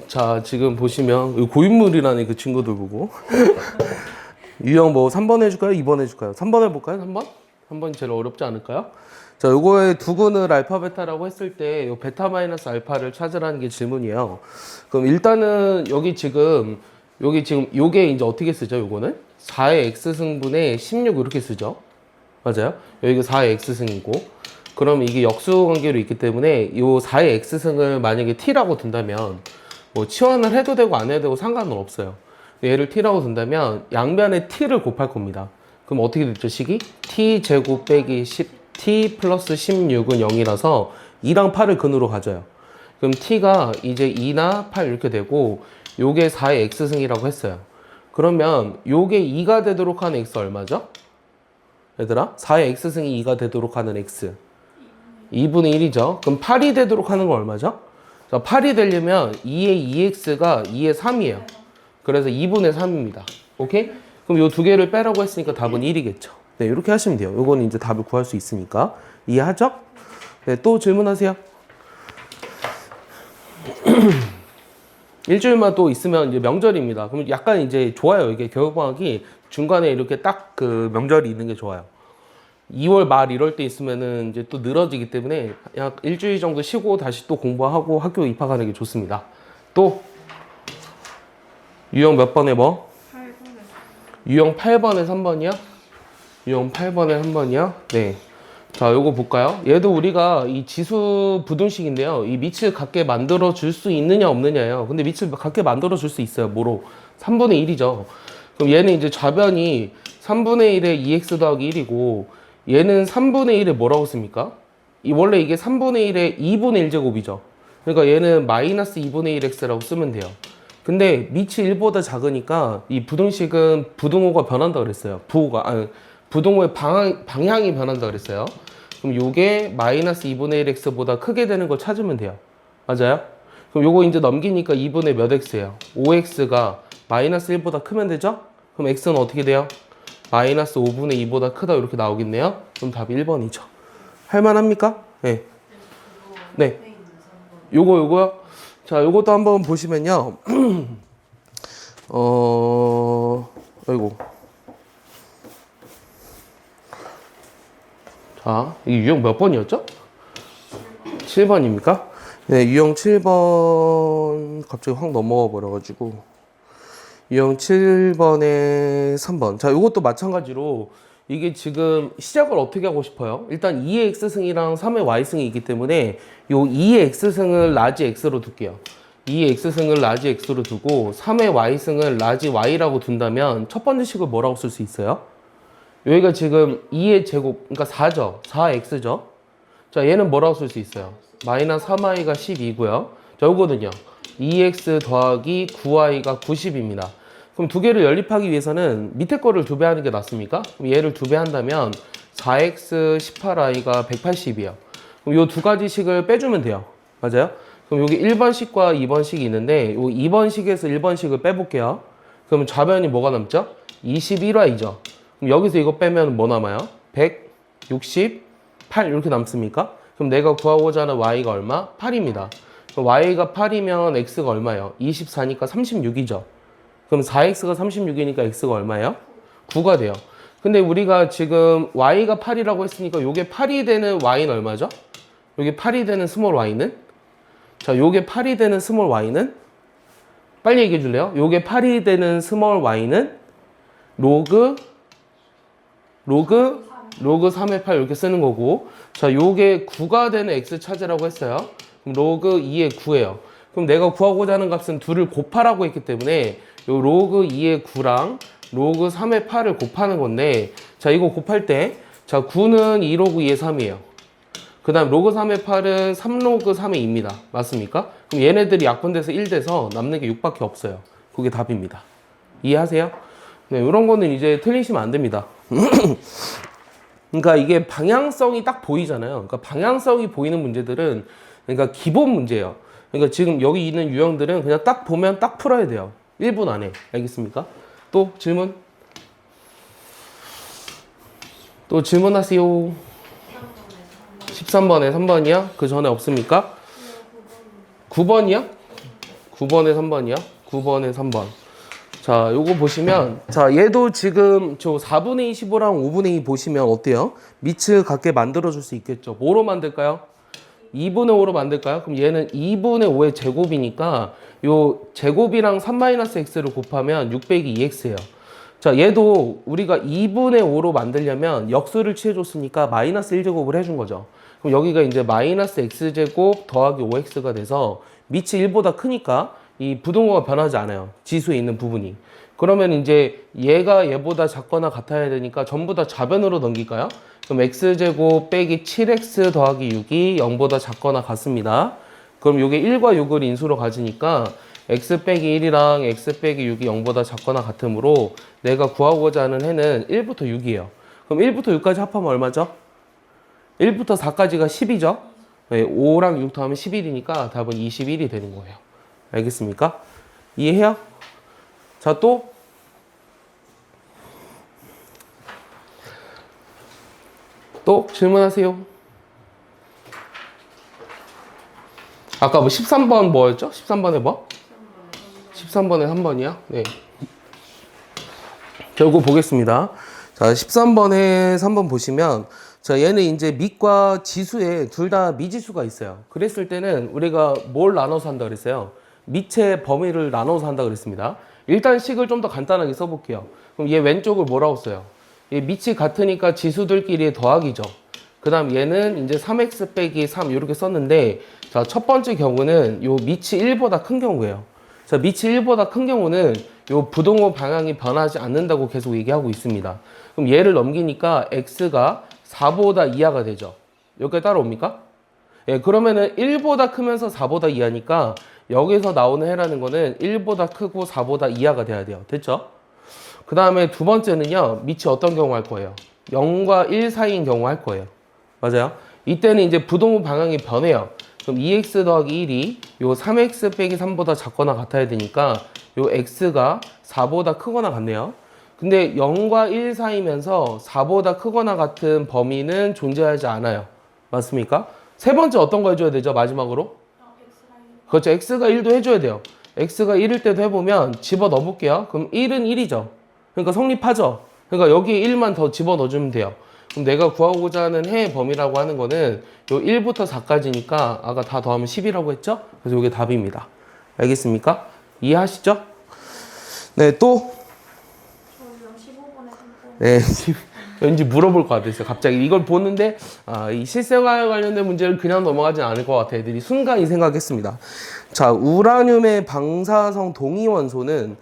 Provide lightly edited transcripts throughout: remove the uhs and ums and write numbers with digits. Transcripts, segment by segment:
자, 지금 보시면 고인물이라는 그 친구들 보고 유형 뭐 3번 해줄까요? 2번 해줄까요? 3번 해볼까요? 3번? 3번이 제일 어렵지 않을까요? 자, 요거의 두근을 알파 베타라고 했을 때 요 베타 마이너스 알파를 찾으라는 게 질문이에요. 그럼 일단은 여기 지금 요게 이제 어떻게 쓰죠? 요거는 4의 x승분의 16 이렇게 쓰죠. 맞아요? 여기가 4의 x승이고, 그럼 이게 역수 관계로 있기 때문에 요 4의 x승을 만약에 t라고 둔다면 뭐 치환을 해도 되고 안 해도 되고 상관은 없어요. 얘를 t라고 둔다면 양변에 t를 곱할 겁니다. 그럼 어떻게 됐죠, 식이? t 제곱 빼기 10t 플러스 16은 0이라서 2랑 8을 근으로 가져요. 그럼 t가 이제 2나 8 이렇게 되고, 요게 4의 x승이라고 했어요. 그러면 요게 2가 되도록 하는 x 얼마죠? 얘들아, 4의 x승이 2가 되도록 하는 x 2분의 1이죠. 그럼 8이 되도록 하는 건 얼마죠? 자, 8이 되려면 2의 2x가 2의 3이에요. 그래서 2분의 3입니다. 오케이? 그럼 요 두 개를 빼라고 했으니까 답은 1이겠죠. 네, 이렇게 하시면 돼요. 요거는 이제 답을 구할 수 있으니까. 이해하죠? 네, 또 질문하세요. 일주일만 또 있으면 이제 명절입니다. 그럼 약간 이제 좋아요. 이게 겨울방학이 중간에 이렇게 딱 그 명절이 있는 게 좋아요. 2월 말 이럴 때 있으면은 이제 또 늘어지기 때문에 약 일주일 정도 쉬고 다시 또 공부하고 학교 입학하는 게 좋습니다. 또 유형 몇 번에 뭐? 8번에. 유형 8번에 3번이야? 유형 8번에 3번이야? 네. 자, 요거 볼까요? 얘도 우리가 이 지수 부등식인데요. 이 밑을 같게 만들어 줄 수 있느냐 없느냐예요. 근데 밑을 같게 만들어 줄 수 있어요. 뭐로? 3분의 1이죠. 그럼 얘는 이제 좌변이 3분의 1에 2x 더하기 1이고, 얘는 3분의 1에 뭐라고 씁니까? 원래 이게 3분의 1에 2분의 1제곱이죠. 그러니까 얘는 마이너스 2분의 1x라고 쓰면 돼요. 근데 밑이 1보다 작으니까 이 부등식은 부등호가 변한다 그랬어요. 부등호의 방향이 변한다 그랬어요. 그럼 요게 마이너스 2분의 1x보다 크게 되는 걸 찾으면 돼요. 맞아요? 그럼 요거 이제 넘기니까 2분의 몇 x예요? 5x가 마이너스 1보다 크면 되죠? 그럼 x는 어떻게 돼요? 마이너스 5분의 2보다 크다 이렇게 나오겠네요. 그럼 답이 1번이죠. 할만합니까? 네. 네. 요거요? 자, 요것도 한번 보시면요. 아이고. 자, 이 유형 몇 번이었죠? 7번입니까? 네, 유형 7번 갑자기 확 넘어가 버려가지고 유형 7번에 3번. 자, 요것도 마찬가지로 이게 지금 시작을 어떻게 하고 싶어요? 일단 2의 x승이랑 3의 y승이 있기 때문에 요 2의 x승을 라지 x로 둘게요. 2의 x승을 라지 x로 두고 3의 y승을 라지 y라고 둔다면 첫 번째 식을 뭐라고 쓸 수 있어요? 여기가 지금 2의 제곱, 그러니까 4죠. 4x죠. 자, 얘는 뭐라고 쓸 수 있어요? 마이너스 3y가 12고요. 자, 요거는요. 2x 더하기 9y가 90입니다. 그럼 두 개를 연립하기 위해서는 밑에 거를 2배 하는 게 낫습니까? 그럼 얘를 2배 한다면 4x 18y가 180이에요. 그럼 요 두 가지 식을 빼주면 돼요. 맞아요? 그럼 여기 1번식과 2번식이 있는데 요 2번식에서 1번식을 빼볼게요. 그럼 좌변이 뭐가 남죠? 21y죠. 그럼 여기서 이거 빼면 뭐 남아요? 168 이렇게 남습니까? 그럼 내가 구하고자 하는 y가 얼마? 8입니다. 그럼 y가 8이면 x가 얼마예요? 24니까 36이죠. 그럼 4x가 36이니까 x가 얼마예요? 9가 돼요. 근데 우리가 지금 y가 8이라고 했으니까 요게 8이 되는 y는 얼마죠? 요게 8이 되는 스몰 y는? 자, 요게 8이 되는 스몰 y는? 빨리 얘기해 줄래요? 요게 8이 되는 스몰 y는 로그 3의 8 이렇게 쓰는 거고, 자, 요게 9가 되는 x 찾으라고 했어요. 그럼 로그 2의 9예요. 그럼 내가 구하고자 하는 값은 2를 곱하라고 했기 때문에 요 로그 2의 9랑 로그 3의 8을 곱하는 건데, 자, 이거 곱할 때, 자, 9는 2로그 2의 3이에요. 그 다음 로그 3의 8은 3로그 3의 2입니다. 맞습니까? 그럼 얘네들이 약분돼서 1 돼서 남는 게 6밖에 없어요. 그게 답입니다. 이해하세요? 네, 이런 거는 이제 틀리시면 안 됩니다. 그러니까 이게 방향성이 딱 보이잖아요. 그러니까 방향성이 보이는 문제들은 그러니까 기본 문제예요. 그러니까 지금 여기 있는 유형들은 그냥 딱 보면 딱 풀어야 돼요. 1분 안에. 알겠습니까? 또 질문? 또 질문하세요. 13번에 3번이요? 그 전에 없습니까? 9번이요? 9번에 3번이요? 9번에 3번. 자, 요거 보시면, 자, 얘도 지금 저 4분의 25랑 5분의 2 보시면 어때요? 밑을 같게 만들어줄 수 있겠죠. 뭐로 만들까요? 2분의 5로 만들까요? 그럼 얘는 2분의 5의 제곱이니까 요 제곱이랑 3-x를 곱하면 6 빼기 2x예요. 자, 얘도 우리가 2분의 5로 만들려면 역수를 취해줬으니까 마이너스 1제곱을 해준 거죠. 그럼 여기가 이제 마이너스 x제곱 더하기 5x가 돼서 밑이 1보다 크니까 이 부등호가 변하지 않아요. 지수에 있는 부분이. 그러면 이제 얘가 얘보다 작거나 같아야 되니까 전부 다 좌변으로 넘길까요? 그럼 x제곱 빼기 7x 더하기 6이 0보다 작거나 같습니다. 그럼 이게 1과 6을 인수로 가지니까 x 빼기 1이랑 x 빼기 6이 0보다 작거나 같으므로 내가 구하고자 하는 해는 1부터 6이에요. 그럼 1부터 6까지 합하면 얼마죠? 1부터 4까지가 10이죠? 네, 5랑 6 더하면 11이니까 답은 21이 되는 거예요. 알겠습니까? 이해해요? 자, 또 질문하세요. 아까 뭐 13번 뭐였죠? 13번에 뭐? 13번에 3번이야? 네. 결국 보겠습니다. 자, 13번에 3번 보시면 자, 얘는 이제 밑과 지수에 둘 다 미지수가 있어요. 그랬을 때는 우리가 뭘 나눠서 한다 그랬어요? 밑의 범위를 나눠서 한다 그랬습니다. 일단 식을 좀 더 간단하게 써볼게요. 그럼 얘 왼쪽을 뭐라고 써요? 얘 밑이 같으니까 지수들끼리의 더하기죠. 그 다음 얘는 이제 3x 빼기 3 이렇게 썼는데 자, 첫 번째 경우는 요 밑이 1보다 큰 경우예요. 자, 밑이 1보다 큰 경우는 요 부등호 방향이 변하지 않는다고 계속 얘기하고 있습니다. 그럼 얘를 넘기니까 x가 4보다 이하가 되죠. 여기까지 따라옵니까? 예, 그러면은 1보다 크면서 4보다 이하니까 여기서 나오는 해라는 거는 1보다 크고 4보다 이하가 돼야 돼요. 됐죠? 그 다음에 두 번째는요, 밑이 어떤 경우 할 거예요? 0과 1 사이인 경우 할 거예요. 맞아요? 이때는 이제 부등호 방향이 변해요. 그럼 2x 더하기 1이 요 3x 빼기 3보다 작거나 같아야 되니까 요 x가 4보다 크거나 같네요. 근데 0과 1 사이면서 4보다 크거나 같은 범위는 존재하지 않아요. 맞습니까? 세 번째 어떤 거 해줘야 되죠? 마지막으로? 그렇죠. x가 1도 해줘야 돼요. x가 1일 때도 해보면 집어넣어 볼게요. 그럼 1은 1이죠. 그러니까 성립하죠. 그러니까 여기에 1만 더 집어넣어주면 돼요. 그럼 내가 구하고자 하는 해의 범위라고 하는 거는 요 1부터 4까지니까 아까 다 더하면 10이라고 했죠? 그래서 이게 답입니다. 알겠습니까? 이해하시죠? 네, 또? 저희랑 15번에 3번. 네, 왠지 물어볼 것 같았어요. 갑자기 이걸 보는데 이 실생활 관련된 문제를 그냥 넘어가진 않을 것 같아. 애들이 순간 이 생각했습니다. 자, 우라늄의 방사성 동위원소는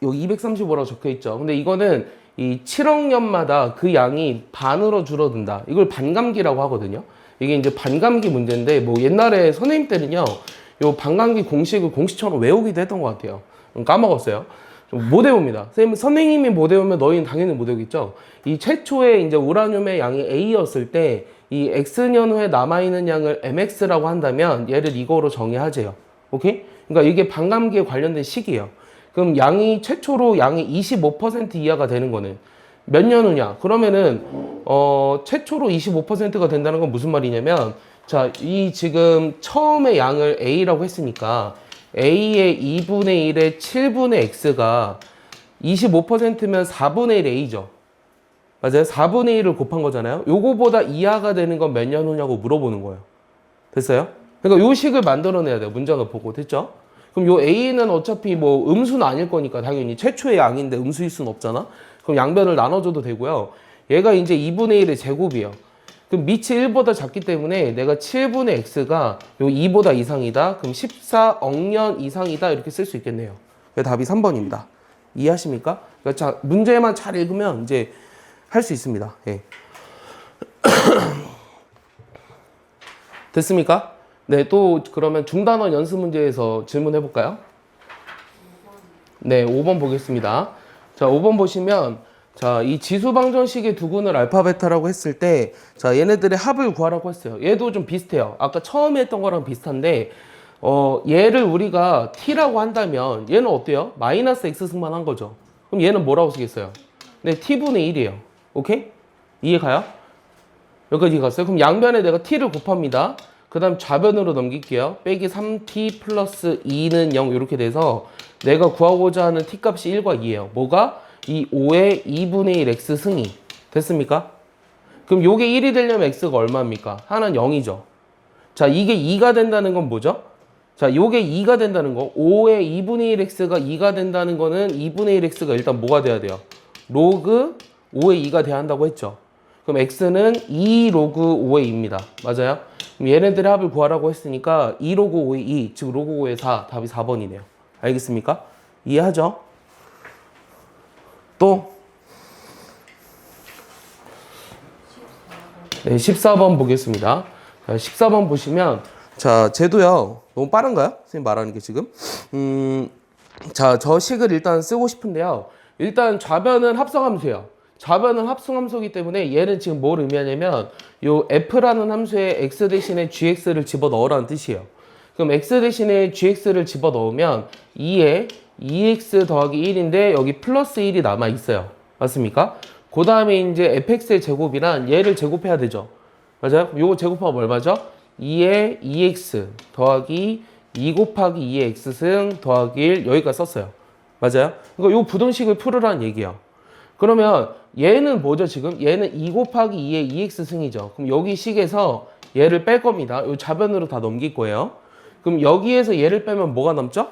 여기 235라고 적혀 있죠. 근데 이거는 이 7억 년마다 그 양이 반으로 줄어든다. 이걸 반감기라고 하거든요. 이게 이제 반감기 문제인데 뭐 옛날에 선생님 때는요, 요 반감기 공식을 공식처럼 외우기도 했던 것 같아요. 까먹었어요. 못 외웁니다. 선생님이 못 외우면 너희는 당연히 못 외우겠죠. 이 최초에 이제 우라늄의 양이 A였을 때 이 X년 후에 남아있는 양을 MX라고 한다면 얘를 이거로 정의하재요. 오케이? 그러니까 이게 반감기에 관련된 식이에요. 그럼 양이 최초로 양이 25% 이하가 되는 거는 몇 년 후냐? 그러면은 최초로 25%가 된다는 건 무슨 말이냐면 자, 이 지금 처음에 양을 A라고 했으니까 A의 2분의 1의 7분의 X가 25%면 4분의 1 A죠. 맞아요? 4분의 1을 곱한 거잖아요. 요거보다 이하가 되는 건 몇 년 후냐고 물어보는 거예요. 됐어요? 그러니까 요 식을 만들어내야 돼요. 문장을 보고. 됐죠? 그럼 요 A는 어차피 뭐 음수는 아닐 거니까 당연히 최초의 양인데 음수일 수는 없잖아. 그럼 양변을 나눠줘도 되고요. 얘가 이제 2분의 1의 제곱이에요. 그럼 밑이 1보다 작기 때문에 내가 7분의 x가 요 2보다 이상이다. 그럼 14억 년 이상이다. 이렇게 쓸 수 있겠네요. 답이 3번입니다. 이해하십니까? 그러니까 자, 문제만 잘 읽으면 이제 할 수 있습니다. 예. 됐습니까? 네, 또 그러면 중단원 연습 문제에서 질문해 볼까요? 네, 5번 보겠습니다. 자, 5번 보시면 자, 이 지수방정식의 두근을 알파 베타라고 했을 때 자, 얘네들의 합을 구하라고 했어요. 얘도 좀 비슷해요. 아까 처음에 했던 거랑 비슷한데 얘를 우리가 t라고 한다면 얘는 어때요? 마이너스 x승만 한 거죠. 그럼 얘는 뭐라고 쓰겠어요? 네, t분의 1이에요. 오케이? 이해 가요? 여기까지 갔어요? 그럼 양변에 내가 t를 곱합니다. 그 다음 좌변으로 넘길게요. 빼기 3t 플러스 2는 0 이렇게 돼서 내가 구하고자 하는 t 값이 1과 2예요. 뭐가? 이 5의 2분의 1 x 승이 됐습니까? 그럼 요게 1이 되려면 x가 얼마입니까? 하나는 0이죠. 자, 이게 2가 된다는 건 뭐죠? 자, 요게 2가 된다는 거. 5의 2분의 1x가 2가 된다는 거는 2분의 1x가 일단 뭐가 돼야 돼요? 로그 5의 2가 돼야 한다고 했죠. 그럼 x는 2 로그 5의 2입니다. 맞아요? 그럼 얘네들의 합을 구하라고 했으니까 2 로그 5의 2, 즉 로그 5의 4, 답이 4번이네요. 알겠습니까? 이해하죠? 또? 네, 14번 보겠습니다. 자, 14번 보시면 자, 쟤도요. 너무 빠른가요? 선생님 말하는 게 지금. 자, 저 식을 일단 쓰고 싶은데요. 일단 좌변은 합성함수예요. 좌변은 합성함수이기 때문에 얘는 지금 뭘 의미하냐면 요 f라는 함수에 x 대신에 gx를 집어넣으라는 뜻이에요. 그럼 x 대신에 gx를 집어넣으면 2에 2x 더하기 1인데 여기 플러스 1이 남아있어요. 맞습니까? 그 다음에 이제 fx의 제곱이란 얘를 제곱해야 되죠. 맞아요? 요거 제곱하면 얼마죠? 2에 2x 더하기 2 곱하기 2의 x승 더하기 1 여기까지 썼어요. 맞아요? 그러니까 요 부등식을 풀으라는 얘기예요. 그러면 얘는 뭐죠 지금? 얘는 2 곱하기 2의 2x승이죠. 그럼 여기 식에서 얘를 뺄 겁니다. 요 좌변으로 다 넘길 거예요. 그럼 여기에서 얘를 빼면 뭐가 남죠?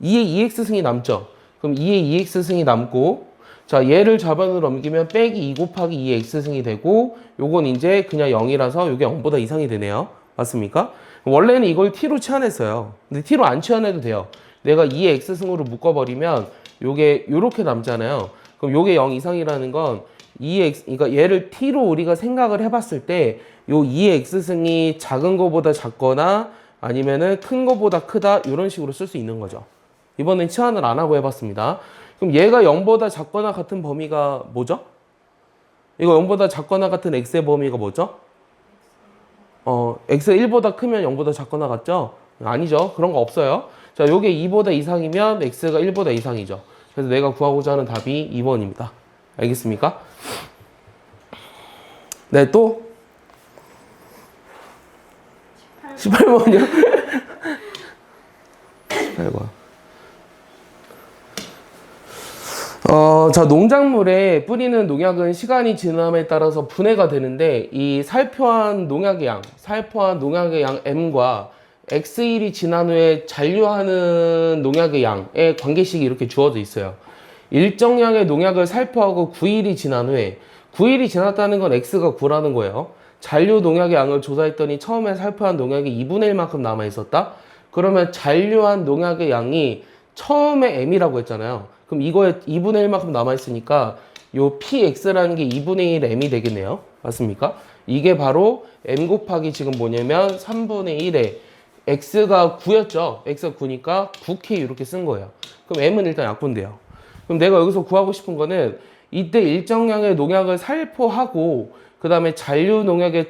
2의 2x승이 남죠. 그럼 2의 2x승이 남고 자 얘를 좌변으로 넘기면 빼기 2 곱하기 2의 x승이 되고 요건 이제 그냥 0이라서 요게 0보다 이상이 되네요. 맞습니까? 원래는 이걸 t로 치환했어요. 근데 t로 안 치환해도 돼요. 내가 2의 x승으로 묶어버리면 요게 요렇게 남잖아요. 그럼 요게 0 이상이라는 건 2의 x, 그러니까 얘를 t로 우리가 생각을 해봤을 때 요 2의 x승이 작은 거보다 작거나 아니면은 큰 거보다 크다 이런 식으로 쓸 수 있는 거죠. 이번엔 치환을 안 하고 해봤습니다. 그럼 얘가 0보다 작거나 같은 범위가 뭐죠? 이거 0보다 작거나 같은 x의 범위가 뭐죠? x가 1보다 크면 0보다 작거나 같죠? 아니죠. 그런 거 없어요. 자, 요게 2보다 이상이면 x가 1보다 이상이죠. 그래서 내가 구하고자 하는 답이 2번입니다. 알겠습니까? 네, 또? 18번이요? 18번. 자, 농작물에 뿌리는 농약은 시간이 지남에 따라서 분해가 되는데 이 살포한 농약의 양 M과 X1이 지난 후에 잔류하는 농약의 양의 관계식이 이렇게 주어져 있어요. 일정량의 농약을 살포하고 9일이 지난 후에 9일이 지났다는 건 X가 9라는 거예요. 잔류 농약의 양을 조사했더니 처음에 살포한 농약이 2분의 1만큼 남아있었다? 그러면 잔류한 농약의 양이 처음에 M이라고 했잖아요. 그럼 이거에 2분의 1만큼 남아있으니까 요 PX라는 게 2분의 1 M이 되겠네요. 맞습니까? 이게 바로 M 곱하기 지금 뭐냐면 3분의 1에 X가 9였죠. X가 9니까 9K 이렇게 쓴 거예요. 그럼 M은 일단 약분돼요. 그럼 내가 여기서 구하고 싶은 거는 이때 일정량의 농약을 살포하고 그 다음에 잔류 농약의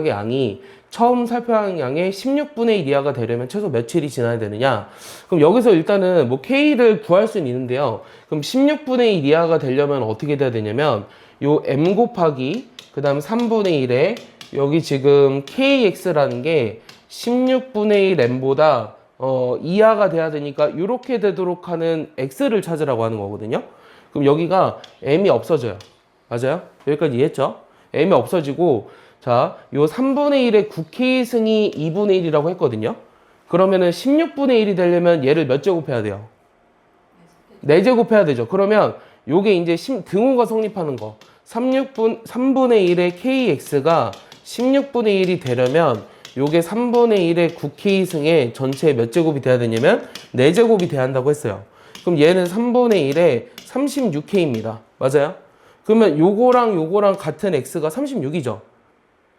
양이 처음 살포한 양의 16분의 1 이하가 되려면 최소 며칠이 지나야 되느냐? 그럼 여기서 일단은 뭐 K를 구할 수는 있는데요. 그럼 16분의 1 이하가 되려면 어떻게 돼야 되냐면 요 M 곱하기 그 다음 3분의 1에 여기 지금 KX라는 게 16분의 1 M보다 이하가 돼야 되니까 이렇게 되도록 하는 X를 찾으라고 하는 거거든요. 그럼 여기가 M이 없어져요. 맞아요? 여기까지 이해했죠? M이 없어지고 자, 요 3분의 1의 9K승이 2분의 1이라고 했거든요. 그러면은 16분의 1이 되려면 얘를 몇 제곱해야 돼요? 4제곱해야 되죠. 그러면 요게 이제 등호가 성립하는 거. 3분의 1의 KX가 16분의 1이 되려면 요게 3분의 1의 9K승의 전체 몇 제곱이 돼야 되냐면 4제곱이 돼야 한다고 했어요. 그럼 얘는 3분의 1의 36K입니다. 맞아요? 그러면 요거랑 같은 X가 36이죠.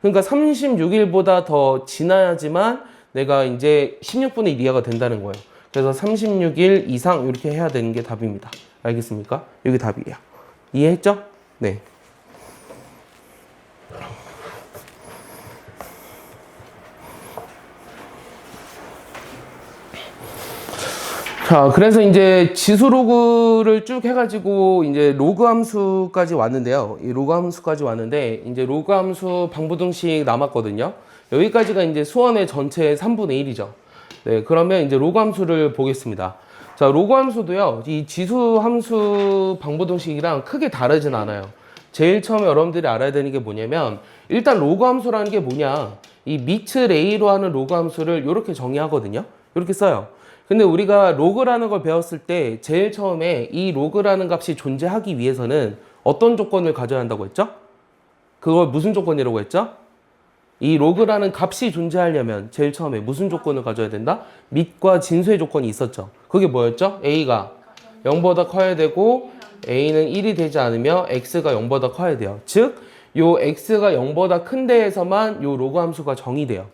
그러니까 36일보다 더 지나야지만 내가 이제 16분의 1 이하가 된다는 거예요. 그래서 36일 이상 이렇게 해야 되는 게 답입니다. 알겠습니까? 여기 답이에요. 이해했죠? 네. 자, 그래서 이제 지수 로그를 쭉 해가지고 이제 로그 함수까지 왔는데요. 이 로그 함수까지 왔는데 이제 로그 함수 방부등식 남았거든요. 여기까지가 이제 수원의 전체 3분의 1이죠. 네, 그러면 이제 로그 함수를 보겠습니다. 자, 로그 함수도요, 이 지수 함수 방부동식이랑 크게 다르진 않아요. 제일 처음에 여러분들이 알아야 되는 게 뭐냐면, 일단 로그 함수라는 게 뭐냐, 이 밑을 a로 하는 로그 함수를 이렇게 정의하거든요. 이렇게 써요. 근데 우리가 로그라는 걸 배웠을 때 제일 처음에 이 로그라는 값이 존재하기 위해서는 어떤 조건을 가져야 한다고 했죠? 그걸 무슨 조건이라고 했죠? 이 로그라는 값이 존재하려면 제일 처음에 무슨 조건을 가져야 된다? 밑과 진수의 조건이 있었죠. 그게 뭐였죠? a가 0보다 커야 되고 a는 1이 되지 않으며 x가 0보다 커야 돼요. 즉, 요 x가 0보다 큰 데에서만 요 로그 함수가 정의돼요.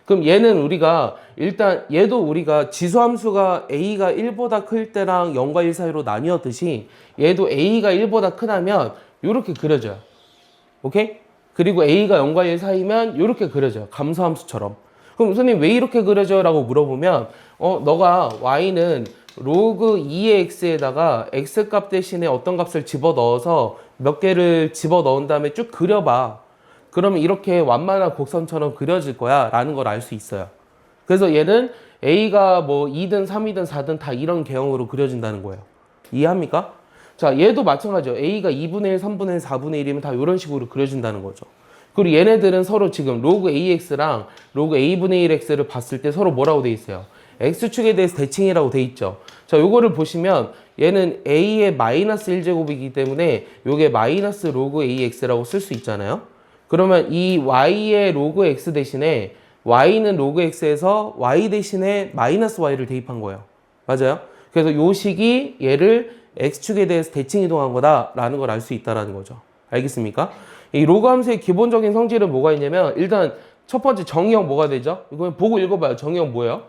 그럼 얘는 우리가 일단 얘도 우리가 지수 함수가 a가 1보다 클 때랑 0과 1 사이로 나뉘었듯이 얘도 a가 1보다 크다면 이렇게 그려져요. 오케이? 그리고 a가 0과 1 사이면 이렇게 그려져요. 감소함수처럼. 그럼 선생님 왜 이렇게 그려져요? 라고 물어보면 너가 y는 로그 2의 x에다가 x값 대신에 어떤 값을 집어넣어서 몇 개를 집어넣은 다음에 쭉 그려봐. 그러면 이렇게 완만한 곡선처럼 그려질 거야 라는 걸 알 수 있어요. 그래서 얘는 a가 뭐 2든 3이든 4든 다 이런 개형으로 그려진다는 거예요. 이해합니까? 자, 얘도 마찬가지죠. a가 2분의 1, 3분의 1, 4분의 1이면 다 이런 식으로 그려진다는 거죠. 그리고 얘네들은 서로 지금 로그 ax랑 로그 a분의 1x를 봤을 때 서로 뭐라고 돼 있어요? x축에 대해서 대칭이라고 돼 있죠. 자, 요거를 보시면 얘는 a의 마이너스 1제곱이기 때문에 요게 마이너스 로그 ax라고 쓸 수 있잖아요. 그러면 이 y의 로그 x 대신에 y는 로그 x에서 y 대신에 마이너스 y를 대입한 거예요. 맞아요? 그래서 요 식이 얘를 x축에 대해서 대칭 이동한 거다라는 걸 알 수 있다라는 거죠. 알겠습니까? 이 로그 함수의 기본적인 성질은 뭐가 있냐면 일단 첫 번째 정의형 뭐가 되죠? 이거 보고 읽어봐요. 정의형 뭐예요?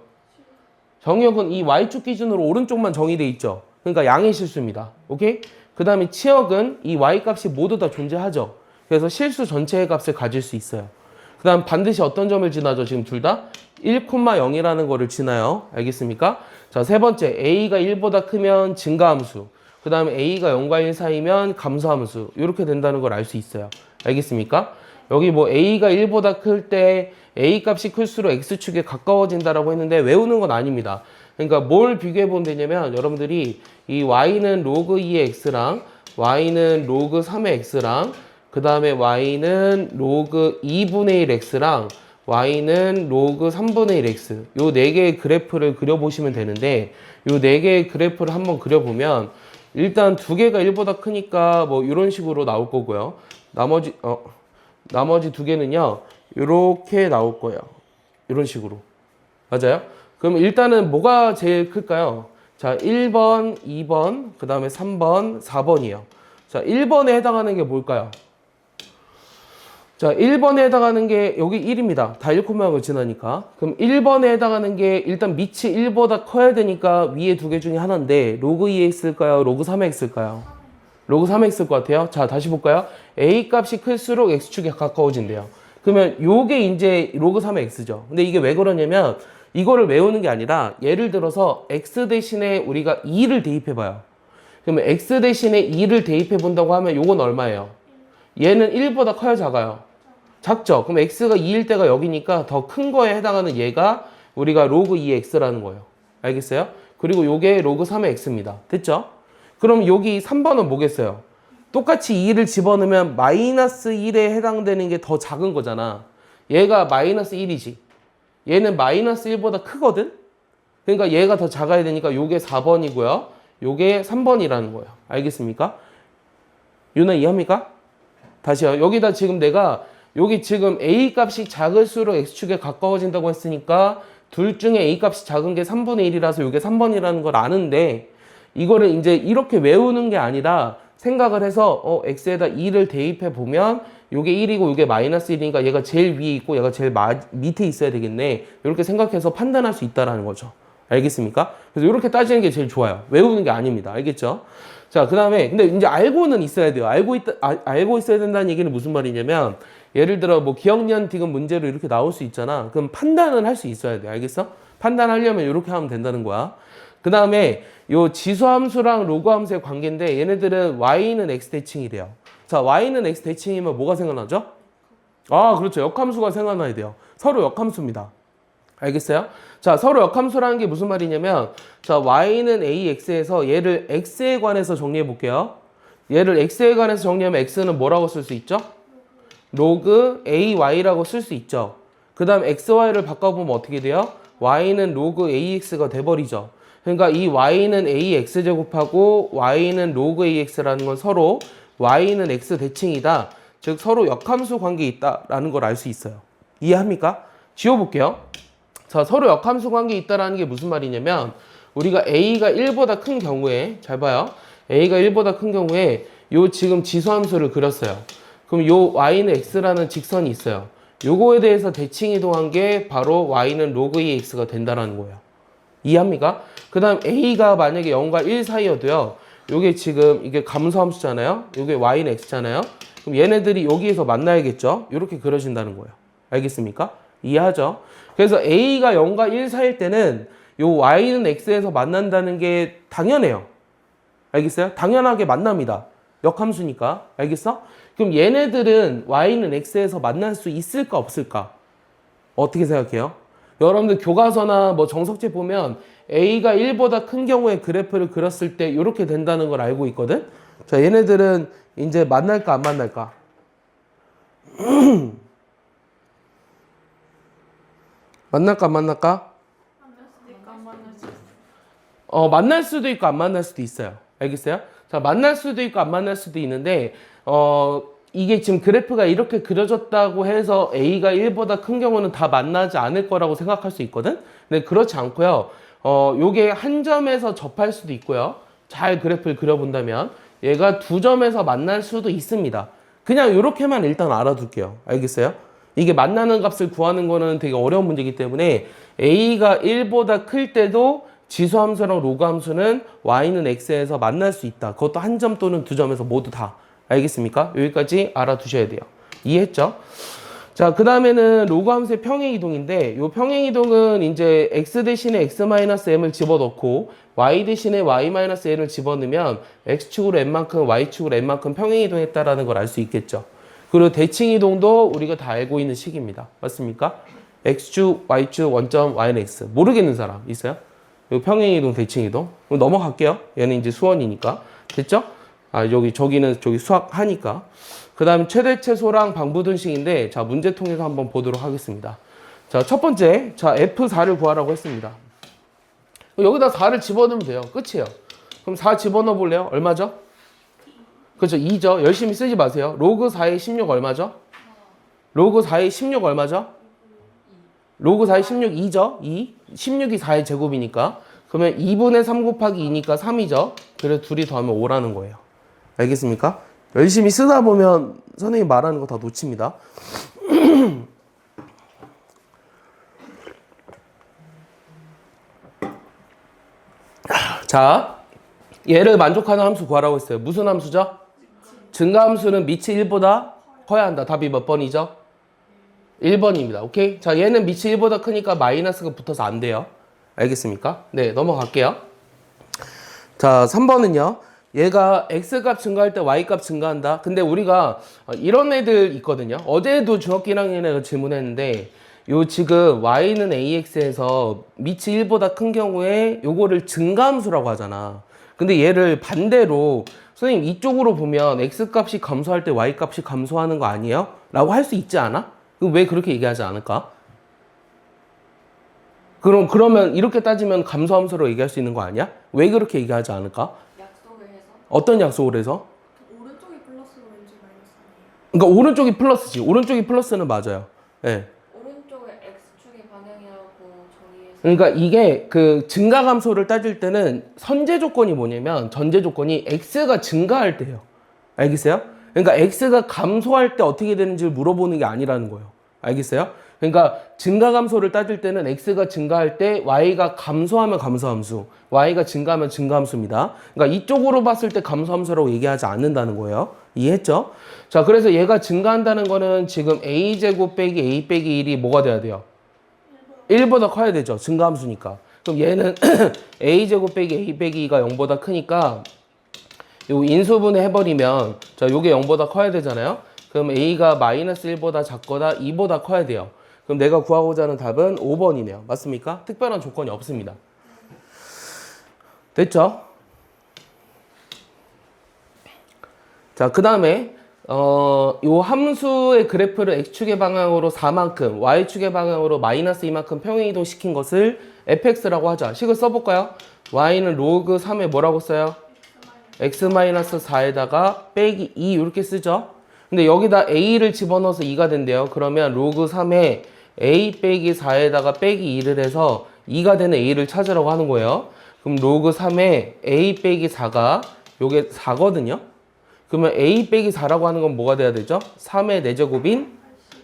정의형은 이 y축 기준으로 오른쪽만 정의돼 있죠. 그러니까 양의 실수입니다. 오케이? 그 다음에 치역은 이 y 값이 모두 다 존재하죠. 그래서 실수 전체의 값을 가질 수 있어요. 그 다음 반드시 어떤 점을 지나죠? 지금 둘 다 1,0이라는 거를 지나요. 알겠습니까? 자, 세 번째 a가 1보다 크면 증가함수, 그 다음에 a가 0과 1 사이면 감소함수, 이렇게 된다는 걸 알 수 있어요. 알겠습니까? 여기 뭐 a가 1보다 클 때 a 값이 클수록 x축에 가까워진다라고 했는데 외우는 건 아닙니다. 그러니까 뭘 비교해 보면 되냐면 여러분들이 이 y는 로그 2의 x랑 y는 로그 3의 x랑 그 다음에 y는 로그 2분의 1x랑 y는 로그 3분의 1x 요 4개의 그래프를 그려보시면 되는데 요 4개의 그래프를 한번 그려보면 일단 2개가 1보다 크니까 뭐 이런 식으로 나올 거고요. 나머지 2개는요 이렇게 나올 거예요. 이런 식으로. 맞아요? 그럼 일단은 뭐가 제일 클까요? 자, 1번, 2번, 그 다음에 3번, 4번이에요. 자, 1번에 해당하는 게 뭘까요? 자, 1번에 해당하는 게 여기 1입니다. 다 1,0을 지나니까. 그럼 1번에 해당하는 게 일단 밑이 1보다 커야 되니까 위에 2개 중에 하나인데 로그 2x일까요? 로그 3x일까요? 로그 3x일 것 같아요. 자, 다시 볼까요? a 값이 클수록 x축에 가까워진대요. 그러면 요게 이제 로그 3의 x죠. 근데 이게 왜 그러냐면 이거를 외우는 게 아니라 예를 들어서 x 대신에 우리가 2를 대입해봐요. 그러면 x 대신에 2를 대입해본다고 하면 요건 얼마예요? 얘는 1보다 커요, 작아요? 작죠? 그럼 x가 2일 때가 여기니까 더 큰 거에 해당하는 얘가 우리가 로그 2x라는 거예요. 알겠어요? 그리고 요게 로그 3의 x입니다. 됐죠? 그럼 여기 3번은 뭐겠어요? 똑같이 2를 집어넣으면 마이너스 1에 해당되는 게 더 작은 거잖아. 얘가 마이너스 1이지. 얘는 마이너스 1보다 크거든? 그러니까 얘가 더 작아야 되니까 요게 4번이고요. 요게 3번이라는 거예요. 알겠습니까? 유나 이해합니까? 다시요. 여기다 지금 내가 여기 지금 a 값이 작을수록 x축에 가까워진다고 했으니까 둘 중에 a 값이 작은 게 3분의 1이라서 이게 3번이라는 걸 아는데 이거를 이제 이렇게 외우는 게 아니라 생각을 해서 x에다 2를 대입해 보면 이게 1이고 이게 마이너스 1이니까 얘가 제일 위에 있고 얘가 제일 밑에 있어야 되겠네. 이렇게 생각해서 판단할 수 있다라는 거죠. 알겠습니까? 그래서 이렇게 따지는 게 제일 좋아요. 외우는 게 아닙니다. 알겠죠? 자, 그 다음에 근데 이제 알고는 있어야 돼요. 알고 있어야 된다는 얘기는 무슨 말이냐면 예를 들어 뭐 기억년 디귿 문제로 이렇게 나올 수 있잖아. 그럼 판단은 할 수 있어야 돼. 알겠어? 판단하려면 이렇게 하면 된다는 거야. 그 다음에 요 지수함수랑 로그함수의 관계인데 얘네들은 y는 x 대칭이 돼요. 자, y는 x 대칭이면 뭐가 생각나죠? 아, 그렇죠. 역함수가 생각나야 돼요. 서로 역함수입니다. 알겠어요? 자, 서로 역함수라는 게 무슨 말이냐면, 자, y는 ax에서 얘를 x에 관해서 정리해 볼게요. 얘를 x에 관해서 정리하면 x는 뭐라고 쓸 수 있죠? 로그 ay라고 쓸 수 있죠. 그 다음 xy를 바꿔보면 어떻게 돼요? y는 로그 ax가 돼버리죠. 그러니까 이 y는 ax제곱하고 y는 로그 ax라는 건 서로 y는 x 대칭이다. 즉 서로 역함수 관계에 있다라는 걸 알 수 있어요. 이해합니까? 지워볼게요. 자, 서로 역함수 관계에 있다라는 게 무슨 말이냐면 우리가 a가 1보다 큰 경우에 잘 봐요. a가 1보다 큰 경우에 요 지금 지수함수를 그렸어요. 그럼 요 y는 x라는 직선이 있어요. 요거에 대해서 대칭 이동한 게 바로 y는 로그 2x가 된다라는 거예요. 이해합니까? 그 다음 a가 만약에 0과 1 사이여도요. 요게 지금 이게 감소함수잖아요. 요게 y는 x잖아요. 그럼 얘네들이 여기에서 만나야겠죠? 이렇게 그려진다는 거예요. 알겠습니까? 이해하죠? 그래서 a가 0과 1 사이일 때는 요 y는 x에서 만난다는 게 당연해요. 알겠어요? 당연하게 만납니다. 역함수니까. 알겠어? 그럼 얘네들은 y는 x에서 만날 수 있을까 없을까? 어떻게 생각해요? 여러분들 교과서나 뭐 정석집 보면 a가 1보다 큰 경우에 그래프를 그렸을 때 이렇게 된다는 걸 알고 있거든? 자, 얘네들은 이제 만날까 안 만날까? 만날까 안 만날까? 만날 수도 있고 안 만날 수도 있어. 만날 수도 있고 안 만날 수도 있어요. 알겠어요? 자, 만날 수도 있고 안 만날 수도 있는데 이게 지금 그래프가 이렇게 그려졌다고 해서 a가 1보다 큰 경우는 다 만나지 않을 거라고 생각할 수 있거든? 근데 그렇지 않고요. 요게 한 점에서 접할 수도 있고요. 잘 그래프를 그려본다면 얘가 두 점에서 만날 수도 있습니다. 그냥 이렇게만 일단 알아둘게요. 알겠어요? 이게 만나는 값을 구하는 거는 되게 어려운 문제이기 때문에 a가 1보다 클 때도 지수함수랑 로그함수는 y는 x에서 만날 수 있다. 그것도 한 점 또는 두 점에서 모두 다. 알겠습니까? 여기까지 알아두셔야 돼요. 이해했죠? 자, 그 다음에는 로그함수의 평행이동인데 이 평행이동은 이제 x 대신에 x-m을 집어넣고 y 대신에 y-n을 집어넣으면 x축으로 n만큼 y축으로 n만큼 평행이동했다라는 걸 알 수 있겠죠. 그리고 대칭이동도 우리가 다 알고 있는 식입니다. 맞습니까? x축, y축, 원점, y는 x. 모르겠는 사람 있어요? 이 평행이동, 대칭이동. 그럼 넘어갈게요. 얘는 이제 수원이니까. 됐죠? 저기는 수학 하니까. 그 다음 최대최소랑 방부등식인데, 자, 문제 통해서 한번 보도록 하겠습니다. 자, 첫 번째. 자, F4를 구하라고 했습니다. 여기다 4를 집어넣으면 돼요. 끝이에요. 그럼 4 집어넣어 볼래요? 얼마죠? 그렇죠. 2죠. 열심히 쓰지 마세요. 로그 4의 16 얼마죠? 로그 4의 16 얼마죠? 로그 4의 16 2죠? 2. 16이 4의 제곱이니까. 그러면 2분의 3 곱하기 2니까 3이죠. 그래서 둘이 더하면 5라는 거예요. 알겠습니까? 열심히 쓰다 보면 선생님이 말하는 거 다 놓칩니다. 자, 얘를 만족하는 함수 구하라고 했어요. 무슨 함수죠? 증가함수는 밑이 1보다 커야 한다. 답이 몇 번이죠? 1번입니다. 오케이? 자, 얘는 밑이 1보다 크니까 마이너스가 붙어서 안 돼요. 알겠습니까? 네, 넘어갈게요. 자, 3번은요. 얘가 x값 증가할 때 y값 증가한다. 근데 우리가 이런 애들 있거든요. 어제도 중학교 1학년에 질문했는데 요 지금 y는 ax에서 밑이 1보다 큰 경우에 요거를 증가함수라고 하잖아. 근데 얘를 반대로 선생님 이쪽으로 보면 x값이 감소할 때 y값이 감소하는 거 아니에요? 라고 할 수 있지 않아? 왜 그렇게 얘기하지 않을까? 그러면 이렇게 따지면 감소함수로 얘기할 수 있는 거 아니야? 왜 그렇게 얘기하지 않을까? 약속을 해서 어떤 약속을 해서? 오른쪽이 플러스로 왠지 마이너스 아니에요? 그러니까 오른쪽이 플러스지. 오른쪽이 플러스는 맞아요. 예. 오른쪽에 x축이 방향이라고 정의해서 그러니까 이게 그 증가 감소를 따질 때는 선제 조건이 뭐냐면 전제 조건이 x가 증가할 때예요. 알겠어요? 그러니까 x가 감소할 때 어떻게 되는지를 물어보는 게 아니라는 거예요. 알겠어요? 그러니까 증가 감소를 따질 때는 x가 증가할 때 y가 감소하면 감소함수, y가 증가하면 증가함수입니다. 그러니까 이쪽으로 봤을 때 감소함수라고 얘기하지 않는다는 거예요. 이해했죠? 자, 그래서 얘가 증가한다는 거는 지금 a제곱 빼기 a 빼기 1이 뭐가 돼야 돼요? 1보다 커야 되죠. 증가함수니까. 그럼 얘는 a제곱 빼기 a 빼기 2가 0보다 크니까 요 인수분해 해버리면 자, 요게 0보다 커야 되잖아요. 그럼 a가 마이너스 1보다 작거나 2보다 커야 돼요. 그럼 내가 구하고자 하는 답은 5번이네요. 맞습니까? 특별한 조건이 없습니다. 됐죠? 자, 그 다음에 요 함수의 그래프를 x축의 방향으로 4만큼, y축의 방향으로 마이너스 2만큼 평행이동 시킨 것을 fx라고 하자. 식을 써볼까요? y는 로그 3에 뭐라고 써요? x-4에다가 빼기 2 이렇게 쓰죠. 근데 여기다 a를 집어넣어서 2가 된대요. 그러면 로그 3에 a 빼기 4에다가 빼기 2를 해서 2가 되는 a를 찾으라고 하는 거예요. 그럼 로그 3에 a 빼기 4가 요게 4거든요. 그러면 a 빼기 4라고 하는 건 뭐가 돼야 되죠? 3의 4제곱인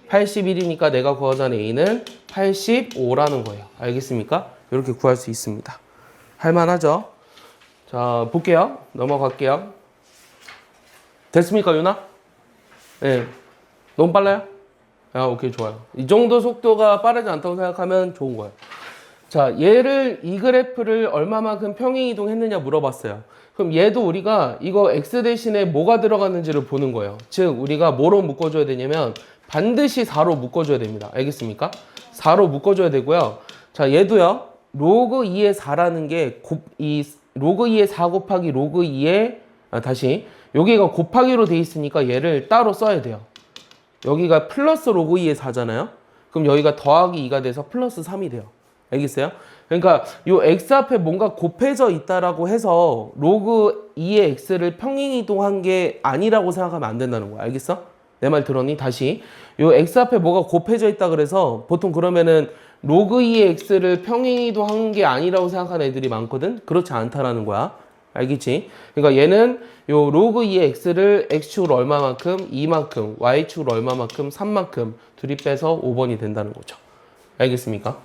81이니까 내가 구하자 하는 a는 85라는 거예요. 알겠습니까? 이렇게 구할 수 있습니다. 할만하죠? 자, 볼게요. 넘어갈게요. 됐습니까, 유나? 네. 너무 빨라요? 아, 오케이, 좋아요. 이 정도 속도가 빠르지 않다고 생각하면 좋은 거예요. 자, 이 그래프를 얼마만큼 평행이동 했느냐 물어봤어요. 그럼 얘도 우리가 이거 x 대신에 뭐가 들어갔는지를 보는 거예요. 즉, 우리가 뭐로 묶어줘야 되냐면 반드시 4로 묶어줘야 됩니다. 알겠습니까? 4로 묶어줘야 되고요. 자, 얘도요. 로그 2의 4라는 게 로그 2의 4 곱하기 로그 2의 다시 여기가 곱하기로 돼 있으니까 얘를 따로 써야 돼요. 여기가 플러스 로그 2의 4잖아요. 그럼 여기가 더하기 2가 돼서 플러스 3이 돼요. 알겠어요? 그러니까 요 x 앞에 뭔가 곱해져 있다라고 해서 로그 2의 x를 평행이동한 게 아니라고 생각하면 안 된다는 거야. 알겠어? 내 말 들었니? 다시 요 x 앞에 뭐가 곱해져 있다 그래서 보통 그러면은 로그 2의 x를 평행이동한 게 아니라고 생각하는 애들이 많거든? 그렇지 않다라는 거야. 알겠지? 그러니까 얘는 요 로그 2의 x를 x축으로 얼마만큼, 2만큼, y축으로 얼마만큼, 3만큼 둘이 빼서 5번이 된다는 거죠. 알겠습니까?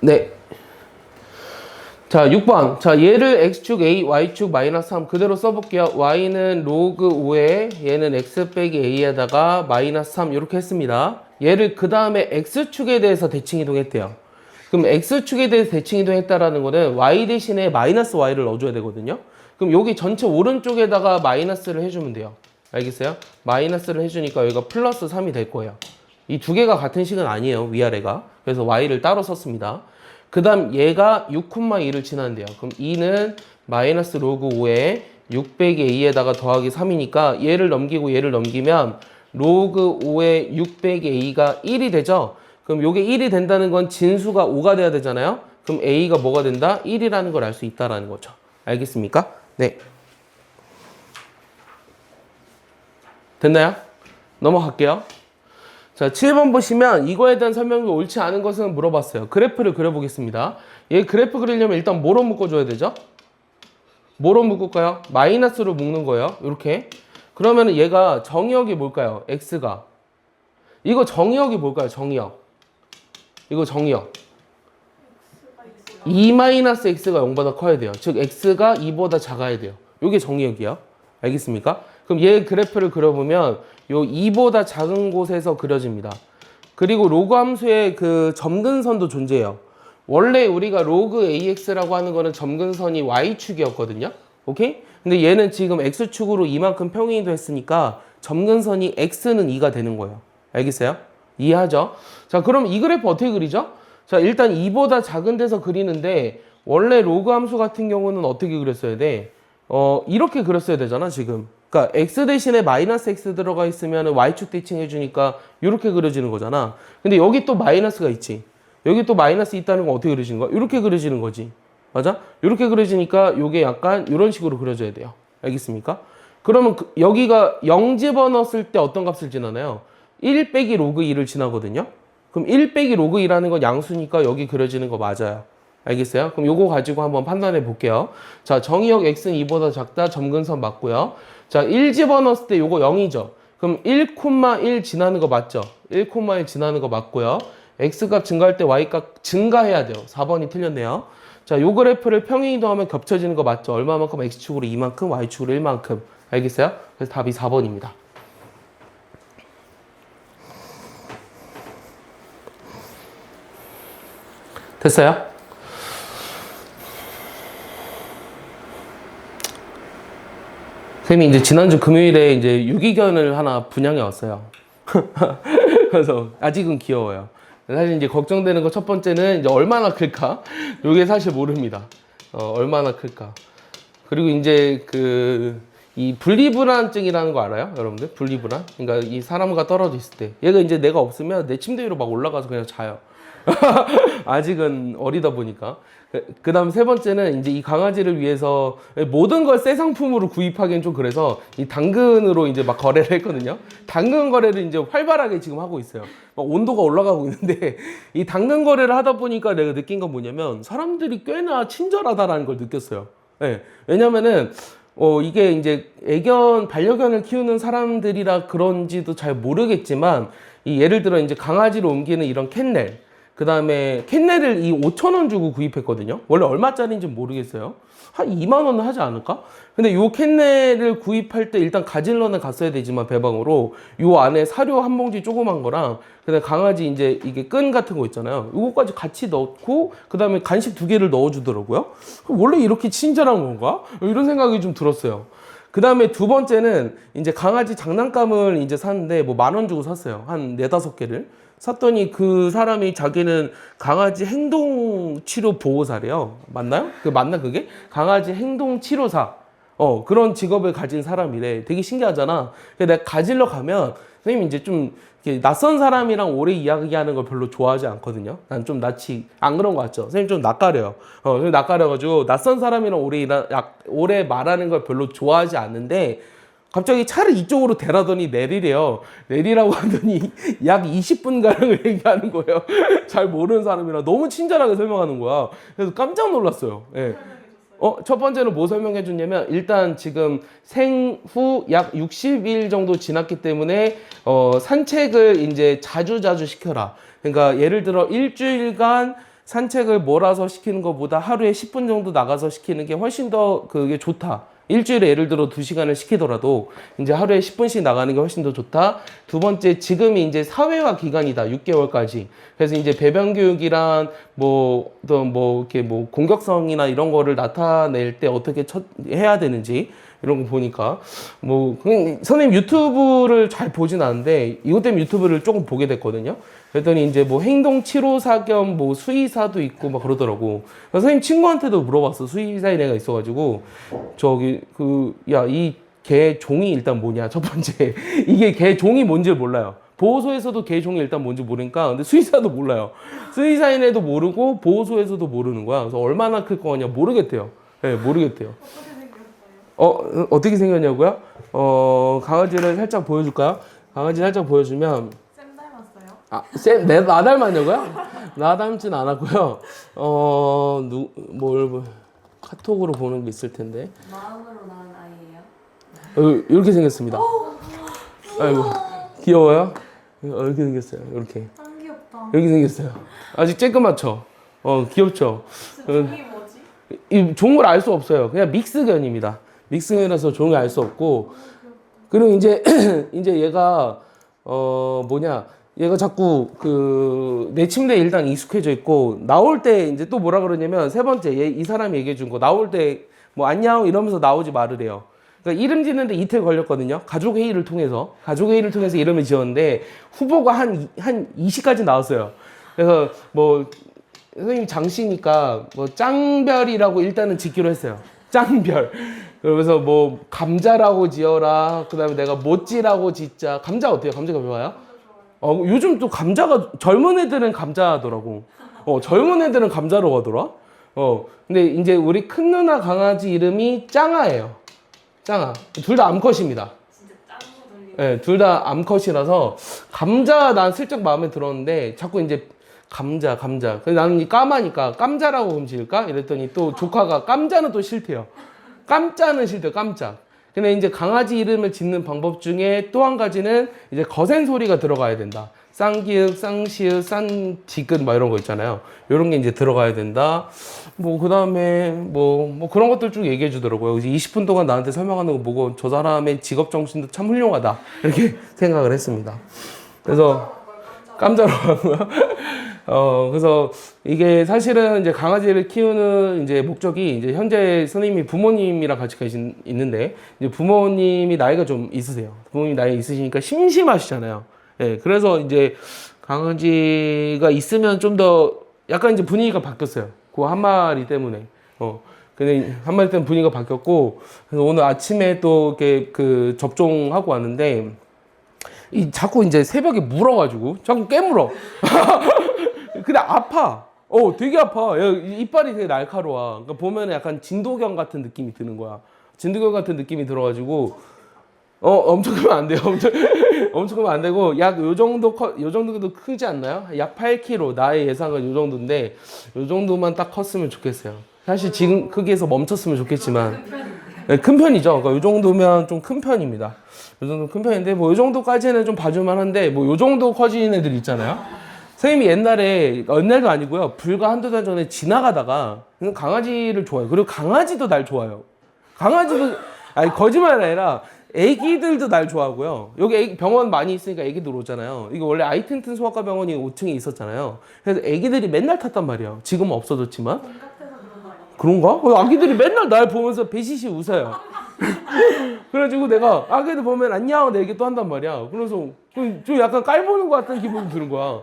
네. 자, 6번. 자, 얘를 x축 a, y축 마이너스 3 그대로 써볼게요. y는 로그 5에 얘는 x 빼기 a에다가 마이너스 3 이렇게 했습니다. 얘를 그 다음에 x축에 대해서 대칭 이동했대요. 그럼 x축에 대해서 대칭 이동했다라는 거는 y 대신에 마이너스 y를 넣어줘야 되거든요. 그럼 여기 전체 오른쪽에다가 마이너스를 해주면 돼요. 알겠어요? 마이너스를 해주니까 여기가 플러스 3이 될 거예요. 이 두 개가 같은 식은 아니에요. 위아래가. 그래서 y를 따로 썼습니다. 그 다음 얘가 6,2를 지난대요. 그럼 2는 마이너스 로그 5에 6 빼기 a에다가 더하기 3이니까 얘를 넘기고 얘를 넘기면 로그 5에 6 빼기 a가 1이 되죠. 그럼 요게 1이 된다는 건 진수가 5가 돼야 되잖아요. 그럼 a가 뭐가 된다? 1이라는 걸 알 수 있다라는 거죠. 알겠습니까? 네. 됐나요? 넘어갈게요. 자, 7번 보시면 이거에 대한 설명이 옳지 않은 것은 물어봤어요. 그래프를 그려보겠습니다. 얘 그래프 그리려면 일단 뭐로 묶어줘야 되죠? 뭐로 묶을까요? 마이너스로 묶는 거예요. 이렇게. 그러면 얘가 정의역이 뭘까요? x가. 이거 정의역이 뭘까요? 정의역. 이거 정의역. 2-x가 0보다 커야 돼요. 즉 x가 2보다 작아야 돼요. 이게 정의역이야. 알겠습니까? 그럼 얘 그래프를 그려보면 요 2보다 작은 곳에서 그려집니다. 그리고 로그 함수의 그 점근선도 존재해요. 원래 우리가 로그 ax라고 하는 거는 점근선이 y축이었거든요. 오케이? 근데 얘는 지금 x축으로 이만큼 평행이도 했으니까 점근선이 x는 2가 되는 거예요. 알겠어요? 이해하죠? 자, 그럼 이 그래프 어떻게 그리죠? 자, 일단 2보다 작은 데서 그리는데 원래 로그 함수 같은 경우는 어떻게 그렸어야 돼? 이렇게 그렸어야 되잖아, 지금. 그러니까 x 대신에 마이너스 x 들어가 있으면 y축 대칭 해주니까 이렇게 그려지는 거잖아. 근데 여기 또 마이너스가 있지. 여기 또 마이너스 있다는 건 어떻게 그려지는 거야? 이렇게 그려지는 거지. 맞아? 이렇게 그려지니까 이게 약간 이런 식으로 그려져야 돼요. 알겠습니까? 그러면 여기가 0 집어넣었을 때 어떤 값을 지나나요? 1 빼기 로그 2를 지나거든요. 그럼 1 빼기 로그 2라는 건 양수니까 여기 그려지는 거 맞아요. 알겠어요? 그럼 요거 가지고 한번 판단해 볼게요. 자, 정의역 x는 2보다 작다. 점근선 맞고요. 자, 1 집어넣었을 때 요거 0이죠. 그럼 1,1 지나는 거 맞죠? 1,1 지나는 거 맞고요. x값 증가할 때 y값 증가해야 돼요. 4번이 틀렸네요. 자, 요 그래프를 평행이동하면 겹쳐지는 거 맞죠? 얼마만큼? x축으로 2만큼, y축으로 1만큼. 알겠어요? 그래서 답이 4번입니다. 됐어요? 선생님이 이제 지난주 금요일에 이제 유기견을 하나 분양해 왔어요. 그래서 아직은 귀여워요. 사실 이제 걱정되는 거 첫 번째는 이제 얼마나 클까? 이게 사실 모릅니다. 얼마나 클까? 그리고 이제 이 분리불안증이라는 거 알아요? 여러분들? 분리불안? 그러니까 이 사람과 떨어져 있을 때 얘가 이제 내가 없으면 내 침대 위로 막 올라가서 그냥 자요. 아직은 어리다 보니까. 그 다음 세 번째는 이제 이 강아지를 위해서 모든 걸 새 상품으로 구입하기엔 좀 그래서 이 당근으로 이제 막 거래를 했거든요. 당근 거래를 이제 활발하게 지금 하고 있어요. 막 온도가 올라가고 있는데 이 당근 거래를 하다 보니까 내가 느낀 건 뭐냐면 사람들이 꽤나 친절하다라는 걸 느꼈어요. 네. 왜냐면은 이게 이제 반려견을 키우는 사람들이라 그런지도 잘 모르겠지만, 예를 들어 이제 강아지를 옮기는 이런 캔넬, 그 다음에 캔넬을 5,000원 주고 구입했거든요. 원래 얼마짜리인지 모르겠어요. 한 2만 원은 하지 않을까? 근데 요 캔넬을 구입할 때 일단 가질러는 갔어야 되지만 배방으로 요 안에 사료 한 봉지 조그만 거랑 그다음에 강아지 이제 이게 끈 같은 거 있잖아요. 요거까지 같이 넣고 그다음에 간식 2개를 넣어주더라고요. 원래 이렇게 친절한 건가? 이런 생각이 좀 들었어요. 그 다음에 두 번째는 이제 강아지 장난감을 이제 샀는데 뭐 10,000원 주고 샀어요. 한 4-5개를. 샀더니 그 사람이 자기는 강아지 행동치료 보호사래요. 맞나요? 맞나 그게? 강아지 행동치료사. 그런 직업을 가진 사람이래. 되게 신기하잖아. 그래서 내가 가지러 가면 선생님 이제 좀 이렇게 낯선 사람이랑 오래 이야기하는 걸 별로 좋아하지 않거든요. 난 좀 낯이 안 그런 거 같죠? 선생님 좀 낯가려요. 낯가려가지고 낯선 사람이랑 오래 말하는 걸 별로 좋아하지 않는데 갑자기 차를 이쪽으로 대라더니 내리래요. 내리라고 하더니 약 20분가량을 얘기하는 거예요. 잘 모르는 사람이라 너무 친절하게 설명하는 거야. 그래서 깜짝 놀랐어요. 예. 첫 번째는 뭐 설명해 줬냐면, 일단 지금 생후 약 60일 정도 지났기 때문에, 산책을 이제 자주 시켜라. 그러니까 예를 들어 일주일간 산책을 몰아서 시키는 것보다 하루에 10분 정도 나가서 시키는 게 훨씬 더 그게 좋다. 일주일에 예를 들어 2시간을 시키더라도 이제 하루에 10분씩 나가는 게 훨씬 더 좋다. 두 번째, 지금이 이제 사회화 기간이다. 6개월까지. 그래서 이제 배변 교육이란 이렇게 공격성이나 이런 거를 나타낼 때 어떻게 해야 되는지 이런 거 보니까 선생님 유튜브를 잘 보진 않는데 이것 때문에 유튜브를 조금 보게 됐거든요. 그랬더니 이제 행동치료사 겸 수의사도 있고 막 그러더라고. 선생님 친구한테도 물어봤어. 수의사인 애가 있어가지고 이 개 종이 일단 뭐냐, 첫 번째. 이게 개 종이 뭔지 몰라요. 보호소에서도 개 종이 일단 뭔지 모르니까. 근데 수의사도 몰라요. 수의사인 애도 모르고 보호소에서도 모르는 거야. 그래서 얼마나 클 거냐 모르겠대요. 네, 모르겠대요. 어떻게 생겼냐고요? 강아지를 살짝 보여줄까요? 강아지 살짝 보여주면. 쌤 닮았어요? 나 닮았냐고요? 나 닮진 않았고요. 카톡으로 보는 게 있을 텐데. 마음으로 낳은 아이예요? 이렇게 생겼습니다. 아이고, 귀여워요? 이렇게 생겼어요. 이렇게. 짱 귀엽다. 이렇게 생겼어요. 아직 쬐끄맣죠? 귀엽죠? 종이 뭐지? 이 종을 알 수 없어요. 그냥 믹스견입니다. 믹스견이라서 종을 알 수 없고. 그리고 이제 얘가 얘가 자꾸 내 침대에 일단 익숙해져 있고, 나올 때 이제 또 뭐라 그러냐면, 세 번째, 이 사람이 얘기해 준 거, 나올 때 안녕 이러면서 나오지 말으래요. 그러니까 이름 짓는데 이틀 걸렸거든요. 가족회의를 통해서 이름을 지었는데, 후보가 한 20까지 나왔어요. 그래서 선생님 장씨니까 짱별이라고 일단은 짓기로 했어요. 짱별. 그래서 감자라고 지어라. 그 다음에 내가 모찌라고 짓자. 감자 어때요? 감자가 좋아요? 요즘 또 감자가, 젊은 애들은 감자더라고. 젊은 애들은 감자로 가더라. 근데 이제 우리 큰 누나 강아지 이름이 짱아예요. 짱아. 둘 다 암컷입니다. 진짜 짱으로 들리네. 네, 둘 다 암컷이라서 감자 난 슬쩍 마음에 들었는데 자꾸 이제 감자. 그래서 나는 이 까마니까 깜자라고 그럼 지을까? 이랬더니 또 조카가 감자는 또 싫대요. 깜자는 싫대요. 깜짝. 근데 이제 강아지 이름을 짓는 방법 중에 또 한 가지는 이제 거센 소리가 들어가야 된다. 쌍기읒, 쌍시읒, 싼지긋 이런 거 있잖아요. 이런 게 이제 들어가야 된다. 그 다음에 그런 것들 쭉 얘기해 주더라고요. 20분 동안 나한테 설명하는 거 보고 저 사람의 직업 정신도 참 훌륭하다. 이렇게 생각을 했습니다. 그래서 깜자로 하고요. 그래서 이게 사실은 이제 강아지를 키우는 이제 목적이, 이제 현재 선생님이 부모님이랑 같이 있는데, 이제 부모님이 나이가 좀 있으세요. 부모님이 나이 있으시니까 심심하시잖아요. 예, 그래서 이제 강아지가 있으면 좀 더 약간 이제 분위기가 바뀌었어요. 그 한 마리 때문에. 근데 한 마리 때문에 분위기가 바뀌었고, 그래서 오늘 아침에 또 이렇게 그 접종하고 왔는데, 자꾸 이제 새벽에 물어가지고, 자꾸 깨물어. 근데 아파. 되게 아파. 야, 이빨이 되게 날카로워. 그러니까 보면 약간 진도경 같은 느낌이 드는 거야. 진도경 같은 느낌이 들어가지고, 엄청 크면 안 돼요. 엄청 크면 안 되고, 약 요 정도도 크지 않나요? 약 8kg. 나의 예상은 요 정도인데, 요 정도만 딱 컸으면 좋겠어요. 사실 지금 크기에서 멈췄으면 좋겠지만, 네, 큰 편이죠. 그러니까 요 정도면 좀 큰 편입니다. 요 정도 큰 편인데, 뭐 요 정도까지는 좀 봐줄만 한데, 뭐 요 정도 커지는 애들 있잖아요. 선생님이 옛날도 아니고요. 불과 한두 달 전에 지나가다가, 강아지를 좋아해요. 그리고 강아지도 날 좋아해요. 강아지도, 아니, 거짓말 아니라, 애기들도 날 좋아하고요. 여기 병원 많이 있으니까 애기들 오잖아요. 이거 원래 아이튼튼 소아과 병원이 5층에 있었잖아요. 그래서 애기들이 맨날 탔단 말이에요. 지금은 없어졌지만. 그런가? 아기들이 맨날 날 보면서 배시시 웃어요. 그래가지고 내가 아기들 보면 안녕 내 얘기 또 한단 말이야. 그래서 좀 약간 깔보는 것 같은 기분이 드는 거야.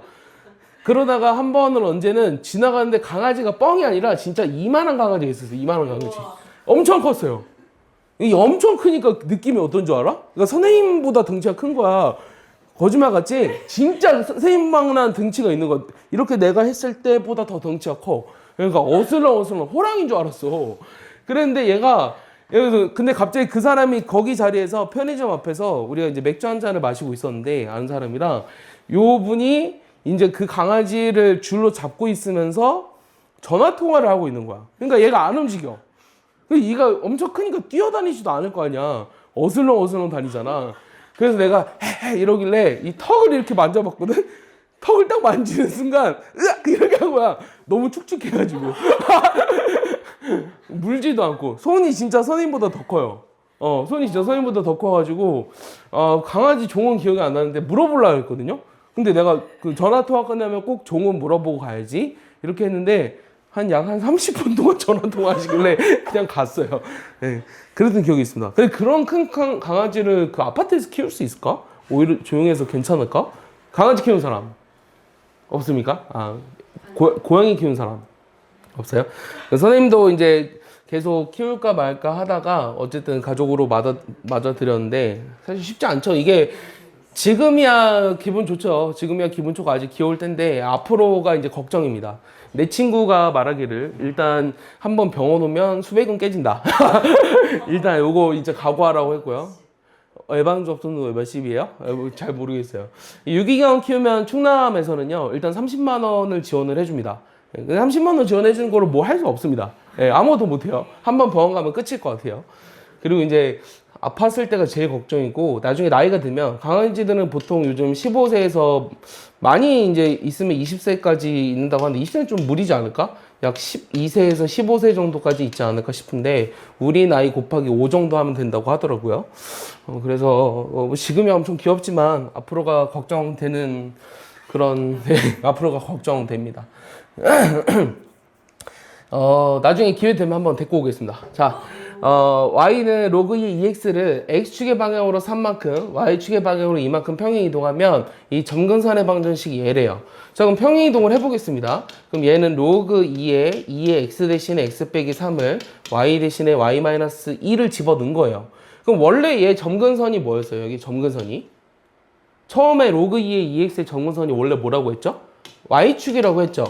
그러다가 한 번은 언제는 지나가는데 강아지가 뻥이 아니라 진짜 이만한 강아지가 있었어요. 이만한 강아지. 엄청 컸어요. 이게 엄청 크니까 느낌이 어떤 줄 알아? 그러니까 선생님보다 덩치가 큰 거야. 거짓말 같지? 진짜 선생님만한 덩치가 있는 거. 이렇게 내가 했을 때보다 더 덩치가 커. 그러니까 어슬렁어슬렁 호랑이인 줄 알았어. 그랬는데 얘가 근데 갑자기 그 사람이 거기 자리에서 편의점 앞에서 우리가 이제 맥주 한 잔을 마시고 있었는데 아는 사람이랑 요 분이 이제 그 강아지를 줄로 잡고 있으면서 전화 통화를 하고 있는 거야. 그러니까 얘가 안 움직여. 얘가 엄청 크니까 뛰어다니지도 않을 거 아니야. 어슬렁어슬렁 다니잖아. 그래서 내가 헤헤 이러길래 이 턱을 이렇게 만져봤거든. 턱을 딱 만지는 순간 으악 이렇게 한 거야. 너무 축축해가지고 물지도 않고 손이 진짜 선생님보다 더 커요. 손이 진짜 선생님보다 더 커가지고 강아지 종은 기억이 안 나는데 물어보려고 했거든요. 근데 내가 그 전화 통화 끝나면 꼭 종은 물어보고 가야지 이렇게 했는데 한 30분 동안 전화 통화하시길래 그냥 갔어요. 네, 그랬던 기억이 있습니다. 근데 그런 큰 강아지를 그 아파트에서 키울 수 있을까? 오히려 조용해서 괜찮을까? 강아지 키우는 사람 없습니까? 고양이 키우는 사람 없어요? 선생님도 이제 계속 키울까 말까 하다가 어쨌든 가족으로 맞아들였는데 사실 쉽지 않죠. 이게 지금이야 기분 좋죠. 지금이야 기분 좋고 아직 귀여울 텐데 앞으로가 이제 걱정입니다. 내 친구가 말하기를 일단 한번 병원 오면 수백은 깨진다. 일단 요거 이제 각오하라고 했고요. 예방접종은 몇십이에요? 잘 모르겠어요. 유기견 키우면 충남에서는요 일단 30만 원을 지원을 해줍니다. 30만 원 지원해주는 거로 뭐 할 수 없습니다. 아무것도 못해요. 한번 병원 가면 끝일 것 같아요. 그리고 이제 아팠을 때가 제일 걱정이고 나중에 나이가 들면 강아지들은 보통 요즘 15세에서 많이 이제 있으면 20세까지 있는다고 하는데 20세는 좀 무리지 않을까? 약 12세에서 15세 정도까지 있지 않을까 싶은데 우리 나이 곱하기 5 정도 하면 된다고 하더라고요. 그래서 지금이 엄청 귀엽지만 앞으로가 걱정되는 그런 앞으로가 걱정됩니다. 나중에 기회 되면 한번 데리고 오겠습니다. 자, y는 로그 2 ex를 x축의 방향으로 3만큼, y축의 방향으로 이만큼 평행 이동하면 이 점근선의 방정식이 얘래요. 자, 그럼 평행 이동을 해보겠습니다. 그럼 얘는 로그 2에 2의 x 대신에 x 빼기 3을 y 대신에 y-2를 집어넣은 거예요. 그럼 원래 얘 점근선이 뭐였어요? 여기 점근선이. 처음에 로그 2의 2x의 점근선이 원래 뭐라고 했죠? y축이라고 했죠.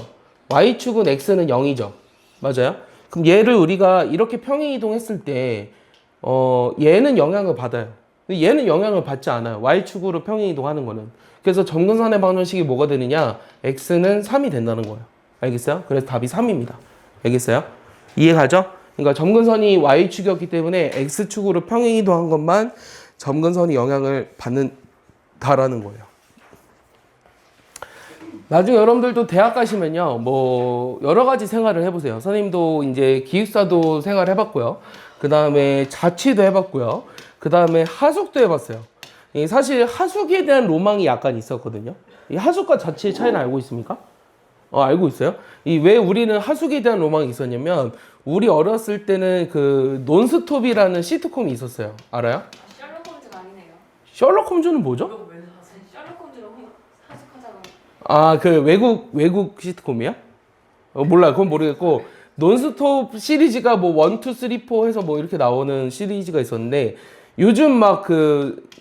y축은 x는 0이죠. 맞아요? 그럼 얘를 우리가 이렇게 평행 이동했을 때 얘는 영향을 받아요. 근데 얘는 영향을 받지 않아요. y축으로 평행 이동하는 거는. 그래서 점근선의 방정식이 뭐가 되느냐? x는 3이 된다는 거예요. 알겠어요? 그래서 답이 3입니다. 알겠어요? 이해가죠? 그러니까 점근선이 y축이었기 때문에 x축으로 평행 이동한 것만 점근선이 영향을 받는다라는 거예요. 나중에 여러분들도 대학 가시면요, 뭐, 여러 가지 생활을 해보세요. 선생님도 이제 기숙사도 생활해봤고요. 그 다음에 자취도 해봤고요. 그 다음에 하숙도 해봤어요. 사실 하숙에 대한 로망이 약간 있었거든요. 이 하숙과 자취의 차이는 알고 있습니까? 알고 있어요? 왜 우리는 하숙에 대한 로망이 있었냐면, 우리 어렸을 때는 그 논스톱이라는 시트콤이 있었어요. 알아요? 셜록 홈즈가 아니네요. 셜록 홈즈는 뭐죠? 셜록 홈즈는 아, 그 외국 시트콤이야? 몰라. 그건 모르겠고 논스톱 시리즈가 뭐 1, 2, 3, 4 해서 뭐 이렇게 나오는 시리즈가 있었는데 요즘 막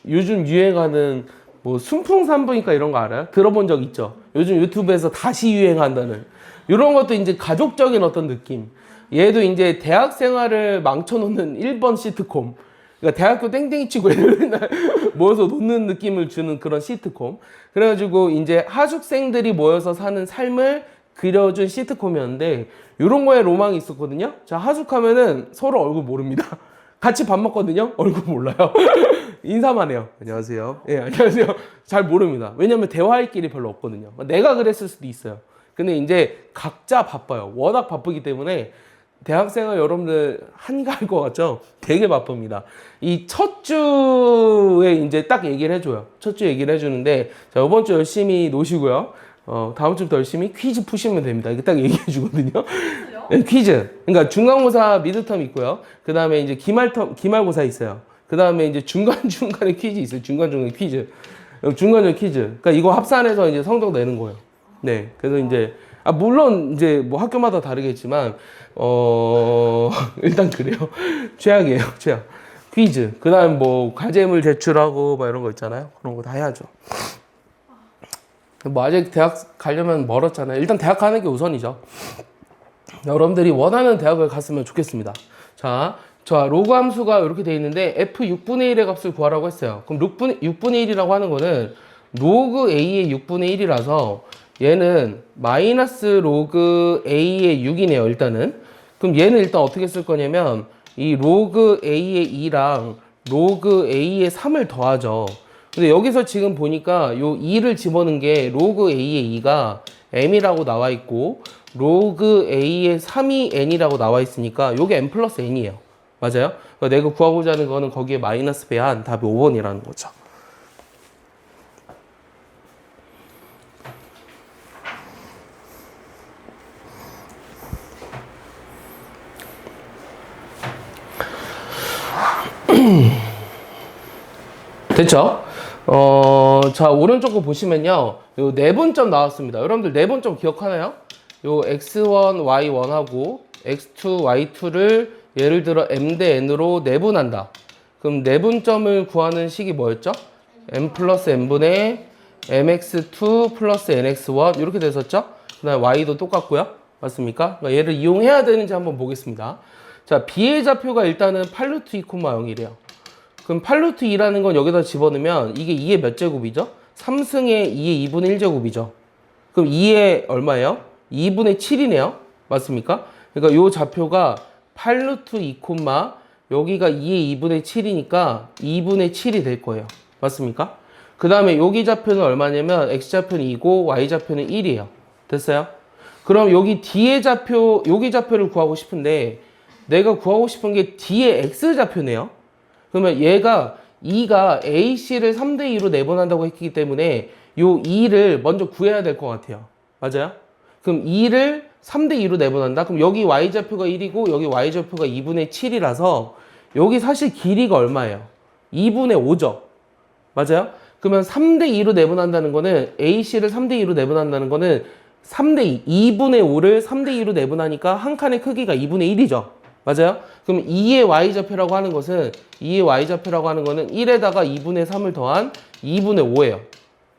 요즘 유행하는 뭐 순풍산부인과 이런 거 알아요? 들어본 적 있죠? 요즘 유튜브에서 다시 유행한다는 이런 것도 이제 가족적인 어떤 느낌. 얘도 이제 대학 생활을 망쳐놓는 1번 시트콤. 그러니까 대학교 땡땡이 치고 애들 맨날 모여서 노는 느낌을 주는 그런 시트콤. 그래가지고 이제 하숙생들이 모여서 사는 삶을 그려준 시트콤이었는데 이런 거에 로망이 있었거든요. 자, 하숙하면은 서로 얼굴 모릅니다. 같이 밥 먹거든요. 얼굴 몰라요. 인사만 해요. 안녕하세요. 예, 안녕하세요. 잘 모릅니다. 왜냐면 대화할 길이 별로 없거든요. 내가 그랬을 수도 있어요. 근데 이제 각자 바빠요. 워낙 바쁘기 때문에 대학생활 여러분들 한가할 것 같죠? 되게 바쁩니다. 이 첫 주에 이제 딱 얘기를 해줘요. 첫 주 얘기를 해주는데, 자, 이번 주 열심히 노시고요. 다음 주부터 열심히 퀴즈 푸시면 됩니다. 이게 딱 얘기해 주거든요. 네, 퀴즈. 그러니까 중간고사 미드텀 있고요. 그 다음에 이제 기말고사 있어요. 그 다음에 이제 중간중간에 퀴즈 있어요. 중간중간에 퀴즈. 중간중간 퀴즈. 그러니까 이거 합산해서 이제 성적 내는 거예요. 네. 그래서 이제, 물론 이제 뭐 학교마다 다르겠지만, 일단 그래요. 최악이에요, 최악. 퀴즈. 그 다음 뭐 과제물 제출하고 막 이런 거 있잖아요. 그런 거 다 해야죠. 뭐 아직 대학 가려면 멀었잖아요. 일단 대학 가는 게 우선이죠. 여러분들이 원하는 대학을 갔으면 좋겠습니다. 자, 로그 함수가 이렇게 돼 있는데 f 6분의 1의 값을 구하라고 했어요. 그럼 6분의 1이라고 하는 거는 로그 a의 6분의 1이라서 얘는 마이너스 로그 a의 6이네요, 일단은. 그럼 얘는 일단 어떻게 쓸 거냐면 이 로그 a의 2랑 로그 a의 3을 더하죠. 근데 여기서 지금 보니까 요 2를 집어넣은 게 로그 a의 2가 m이라고 나와 있고 로그 a의 3이 n이라고 나와 있으니까 요게 n 플러스 n이에요. 맞아요? 그러니까 내가 구하고자 하는 거는 거기에 마이너스 배한 답이 5번이라는 거죠. 됐죠? 자, 오른쪽 거 보시면요. 요 내분점 나왔습니다. 여러분들 내분점 기억하나요? 요 x1, y1하고 x2, y2를 예를 들어 m 대 n으로 내분한다. 그럼 내분점을 구하는 식이 뭐였죠? m 플러스 n분의 mx2 플러스 nx1 이렇게 됐었죠? 그 다음에 y도 똑같고요. 맞습니까? 그러니까 얘를 이용해야 되는지 한번 보겠습니다. 자, b의 좌표가 일단은 8루트 2, 0이래요. 그럼 8루트 2라는 건 여기다 집어넣으면 이게 2의 몇 제곱이죠? 3승의 2의 2분의 1제곱이죠. 그럼 2의 얼마예요? 2분의 7이네요. 맞습니까? 그러니까 요 좌표가 8루트 2, 여기가 2의 2분의 7이니까 2분의 7이 될 거예요. 맞습니까? 그 다음에 여기 좌표는 얼마냐면 x좌표는 2고 y좌표는 1이에요. 됐어요? 그럼 여기 D의 좌표, 여기 좌표를 구하고 싶은데 내가 구하고 싶은 게 D의 x좌표네요. 그러면 얘가 2가 AC를 3대 2로 내분한다고 했기 때문에 요 2를 먼저 구해야 될 것 같아요. 맞아요? 그럼 2를 3대 2로 내분한다? 그럼 여기 Y좌표가 1이고 여기 Y좌표가 2분의 7이라서 여기 사실 길이가 얼마예요? 2분의 5죠. 맞아요? 그러면 3대 2로 내분한다는 거는 AC를 3대 2로 내분한다는 거는 3대 2, 2분의 5를 3대 2로 내분하니까 한 칸의 크기가 2분의 1이죠. 맞아요? 그럼 2의 y좌표라고 하는 것은 2의 y좌표라고 하는 거는 1에다가 2분의 3을 더한 2분의 5예요.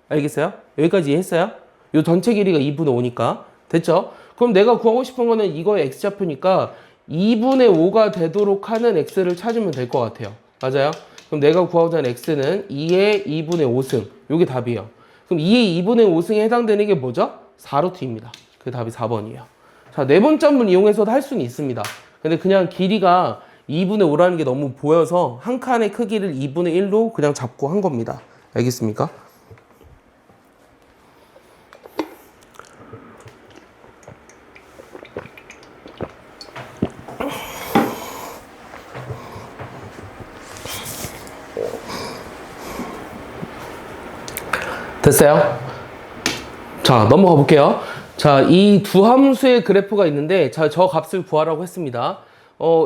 알겠어요? 여기까지 이해했어요? 이 전체 길이가 2분의 5니까. 됐죠? 그럼 내가 구하고 싶은 거는 이거의 x좌표니까 2분의 5가 되도록 하는 x를 찾으면 될 것 같아요. 맞아요? 그럼 내가 구하고자 하는 x는 2의 2분의 5승. 이게 답이에요. 그럼 2의 2분의 5승에 해당되는 게 뭐죠? 4루트입니다. 그 답이 4번이에요. 자, 내분점을 이용해서도 할 수는 있습니다. 근데 그냥 길이가 2분의 5라는 게 너무 보여서 한 칸의 크기를 2분의 1로 그냥 잡고 한 겁니다. 알겠습니까? 됐어요? 자, 넘어가 볼게요. 자, 이 두 함수의 그래프가 있는데, 자, 저 값을 구하라고 했습니다.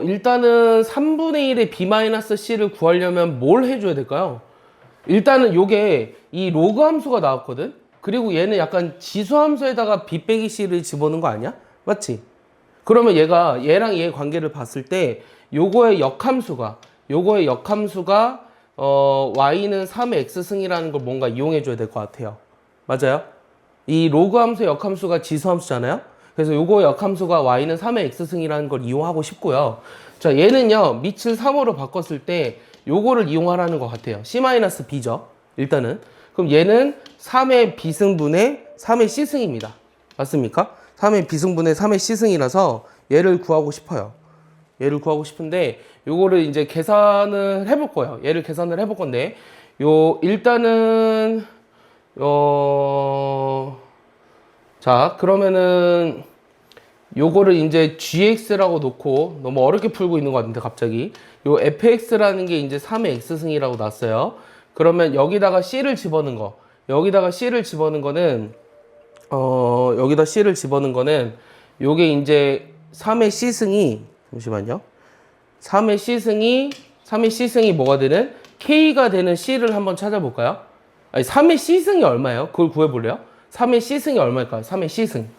일단은 3분의 1의 b-c를 구하려면 뭘 해줘야 될까요? 일단은 요게 이 로그 함수가 나왔거든? 그리고 얘는 약간 지수함수에다가 b 빼기 c를 집어넣은 거 아니야? 맞지? 그러면 얘랑 얘의 관계를 봤을 때 요거의 역함수가 y는 3의 x승이라는 걸 뭔가 이용해 줘야 될 것 같아요. 맞아요? 이 로그 함수의 역함수가 지수함수잖아요? 그래서 요거의 역함수가 y는 3의 x승이라는 걸 이용하고 싶고요. 자, 얘는요, 밑을 3으로 바꿨을 때 요거를 이용하라는 것 같아요. c-b죠. 일단은. 그럼 얘는 3의 b승분의 3의 c승입니다. 맞습니까? 3의 b승분의 3의 c승이라서 얘를 구하고 싶어요. 얘를 구하고 싶은데 요거를 이제 계산을 해볼 거예요. 얘를 계산을 해볼 건데 일단은 자, 그러면은 요거를 이제 gx라고 놓고 너무 어렵게 풀고 있는 것 같은데 갑자기 요 fx라는 게 이제 3의 x승이라고 났어요. 그러면 여기다가 c를 집어넣은 거 여기다가 c를 집어넣은 거는 요게 이제 3의 c승이 잠시만요. 3의 c승이 뭐가 되는? k가 되는 c를 한번 찾아볼까요? 아니 3의 c승이 얼마예요? 그걸 구해볼래요? 3의 c승이 얼마일까요? 3의 c승.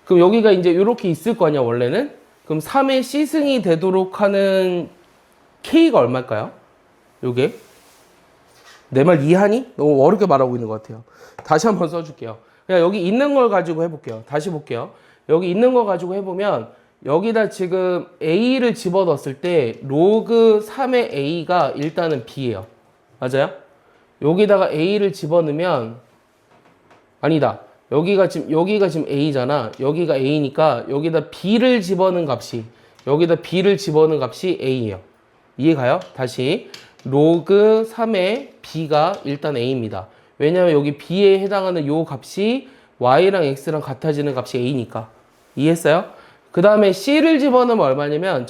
그럼 여기가 이제 이렇게 있을 거 아니야 원래는? 그럼 3의 c승이 되도록 하는 k가 얼마일까요? 요게 내 말 이해하니? 너무 어렵게 말하고 있는 것 같아요. 다시 한번 써줄게요. 그냥 여기 있는 걸 가지고 해볼게요. 다시 볼게요. 여기 있는 거 가지고 해보면 여기다 지금 a를 집어넣었을 때 로그 3의 a가 일단은 b예요. 맞아요? 여기다가 a를 집어넣으면 아니다. 여기가 지금 a잖아. 여기가 a니까 여기다 b를 집어넣은 값이 a예요. 이해가요? 다시 로그 3의 b가 일단 a입니다. 왜냐면 여기 b에 해당하는 요 값이 y랑 x랑 같아지는 값이 a니까. 이해했어요? 그 다음에 c를 집어넣으면 얼마냐면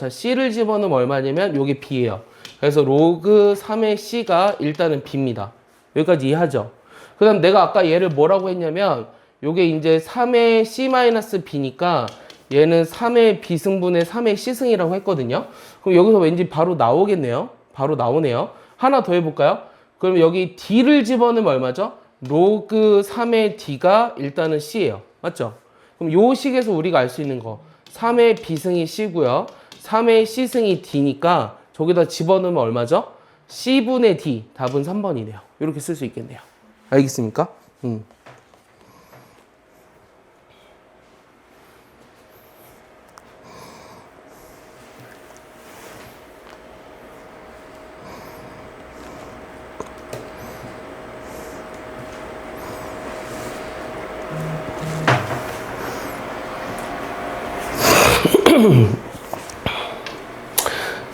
요게 b예요. 그래서 로그 3의 c가 일단은 b입니다. 여기까지 이해하죠? 그 다음 내가 아까 얘를 뭐라고 했냐면 요게 이제 3의 c-b니까 얘는 3의 b승분의 3의 c승이라고 했거든요. 그럼 여기서 왠지 바로 나오겠네요. 바로 나오네요. 하나 더 해볼까요? 그럼 여기 d를 집어넣으면 얼마죠? 로그 3의 d가 일단은 c예요. 맞죠? 그럼 요 식에서 우리가 알 수 있는 거 3의 b승이 c고요. 3의 c승이 d니까 저기다 집어넣으면 얼마죠? c분의 d. 답은 3번이네요. 이렇게 쓸 수 있겠네요. 알겠습니까?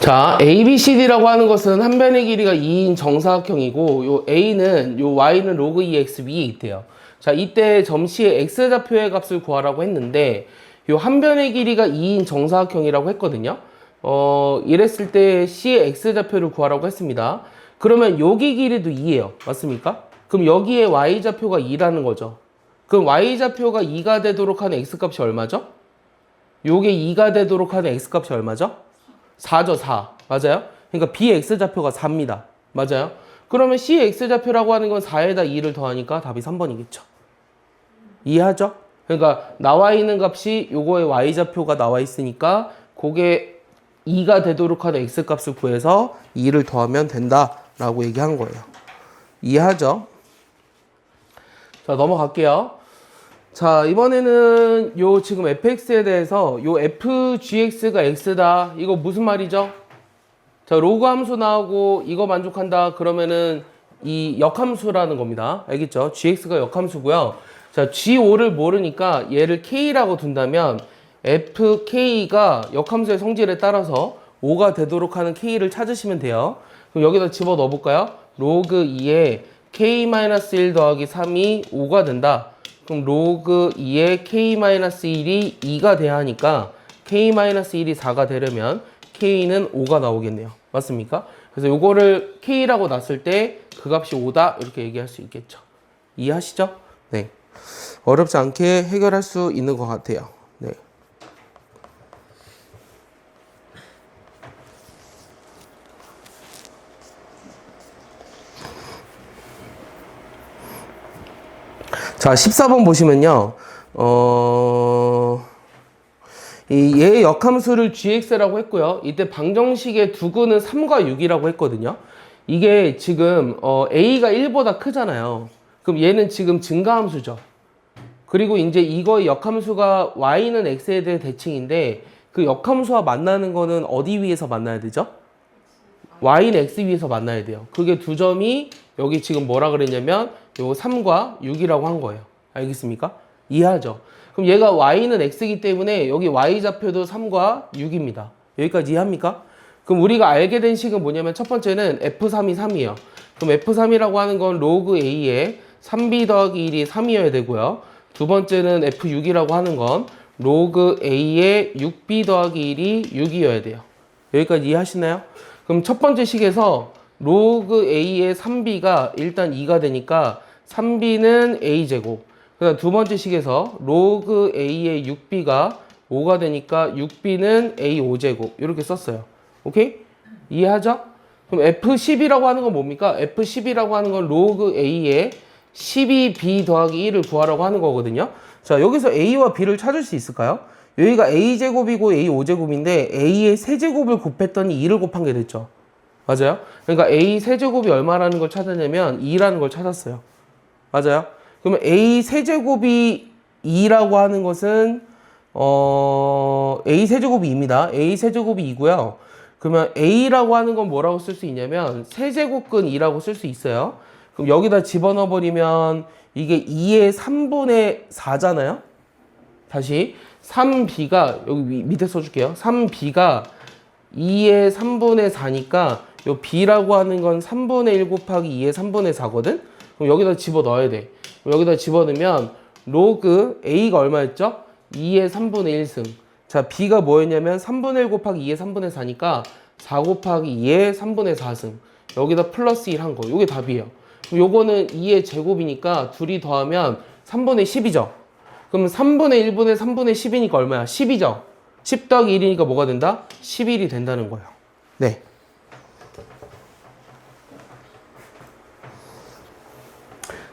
자, ABCD라고 하는 것은 한 변의 길이가 2인 정사각형이고 요 A는 요 Y는 로그 2x 위에 있대요. 자, 이때 점시의 X좌표의 값을 구하라고 했는데 요 한 변의 길이가 2인 정사각형이라고 했거든요. 이랬을 때 C의 X좌표를 구하라고 했습니다. 그러면 여기 길이도 2예요. 맞습니까? 그럼 여기에 Y좌표가 2라는 거죠. 그럼 Y좌표가 2가 되도록 하는 X값이 얼마죠? 요게 2가 되도록 하는 X값이 얼마죠? 4죠, 4. 맞아요? 그러니까 BX좌표가 4입니다. 맞아요? 그러면 CX좌표라고 하는 건 4에다 2를 더하니까 답이 3번이겠죠. 이해하죠? 그러니까 나와 있는 값이 요거의 Y좌표가 나와 있으니까 그게 2가 되도록 하는 X값을 구해서 2를 더하면 된다라고 얘기한 거예요. 이해하죠? 자, 넘어갈게요. 자, 이번에는 요 지금 fx에 대해서 요 fgx가 x다. 이거 무슨 말이죠? 자, 로그 함수 나오고 이거 만족한다. 그러면은 이 역함수라는 겁니다. 알겠죠? gx가 역함수고요. 자, g5를 모르니까 얘를 k라고 둔다면 fk가 역함수의 성질에 따라서 5가 되도록 하는 k를 찾으시면 돼요. 그럼 여기다 집어 넣어 볼까요? 로그 2에 k-1 더하기 3이 5가 된다. 그럼 로그 2에 k-1이 2가 돼야 하니까 k-1이 4가 되려면 k는 5가 나오겠네요. 맞습니까? 그래서 요거를 k라고 놨을 때 그 값이 5다 이렇게 얘기할 수 있겠죠. 이해하시죠? 네. 어렵지 않게 해결할 수 있는 것 같아요. 네. 자, 자, 14번 보시면요. 얘의 역함수를 gx라고 했고요. 이때 방정식의 두근은 3과 6이라고 했거든요. 이게 지금 a가 1보다 크잖아요. 그럼 얘는 지금 증가함수죠. 그리고 이제 이거의 역함수가 y는 x에 대해 대칭인데 그 역함수와 만나는 거는 어디 위에서 만나야 되죠? y는 x 위에서 만나야 돼요. 그게 두 점이 여기 지금 뭐라 그랬냐면 요 3과 6이라고 한 거예요. 알겠습니까? 이해하죠? 그럼 얘가 y는 x이기 때문에 여기 y좌표도 3과 6입니다. 여기까지 이해합니까? 그럼 우리가 알게 된 식은 뭐냐면 첫 번째는 f3이 3이에요. 그럼 f3이라고 하는 건 로그 a에 3b 더하기 1이 3이어야 되고요. 두 번째는 f6이라고 하는 건 로그 a에 6b 더하기 1이 6이어야 돼요. 여기까지 이해하시나요? 그럼 첫 번째 식에서 로그 a의 3b가 일단 2가 되니까 3b는 a제곱. 그다음 두 번째 식에서 로그 a의 6b가 5가 되니까 6b는 a5제곱. 이렇게 썼어요. 오케이? 이해하죠? 그럼 f10이라고 하는 건 뭡니까? f10이라고 하는 건 로그 a의 12b 더하기 1을 구하라고 하는 거거든요. 자, 여기서 a와 b를 찾을 수 있을까요? 여기가 a제곱이고 a5제곱인데 a의 세제곱을 곱했더니 2를 곱한 게 됐죠. 맞아요? 그러니까 a 세제곱이 얼마라는 걸 찾았냐면 2라는 걸 찾았어요. 맞아요? 그러면 a 세제곱이 2라고 하는 것은 a 세제곱이 2입니다. a 세제곱이 2고요. 그러면 a라고 하는 건 뭐라고 쓸 수 있냐면 세제곱근 2라고 쓸 수 있어요. 그럼 여기다 집어넣어 버리면 이게 2의 3분의 4잖아요. 다시 3b가 여기 밑에 써줄게요. 3b가 2의 3분의 4니까 요 b라고 하는 건 3분의 1 곱하기 2의 3분의 4거든. 그럼 여기다 집어넣어야 돼. 그럼 여기다 집어넣으면 로그 a가 얼마였죠? 2의 3분의 1승. 자, b가 뭐였냐면 3분의 1 곱하기 2의 3분의 4니까 4 곱하기 2의 3분의 4승. 여기다 플러스 1 한 거. 요게 답이에요. 그럼 요거는 2의 제곱이니까 둘이 더하면 3분의 10이죠. 그러면 3분의 1분의 3분의 10이니까 얼마야? 10이죠. 10 더하기 1이니까 뭐가 된다? 11이 된다는 거예요. 네.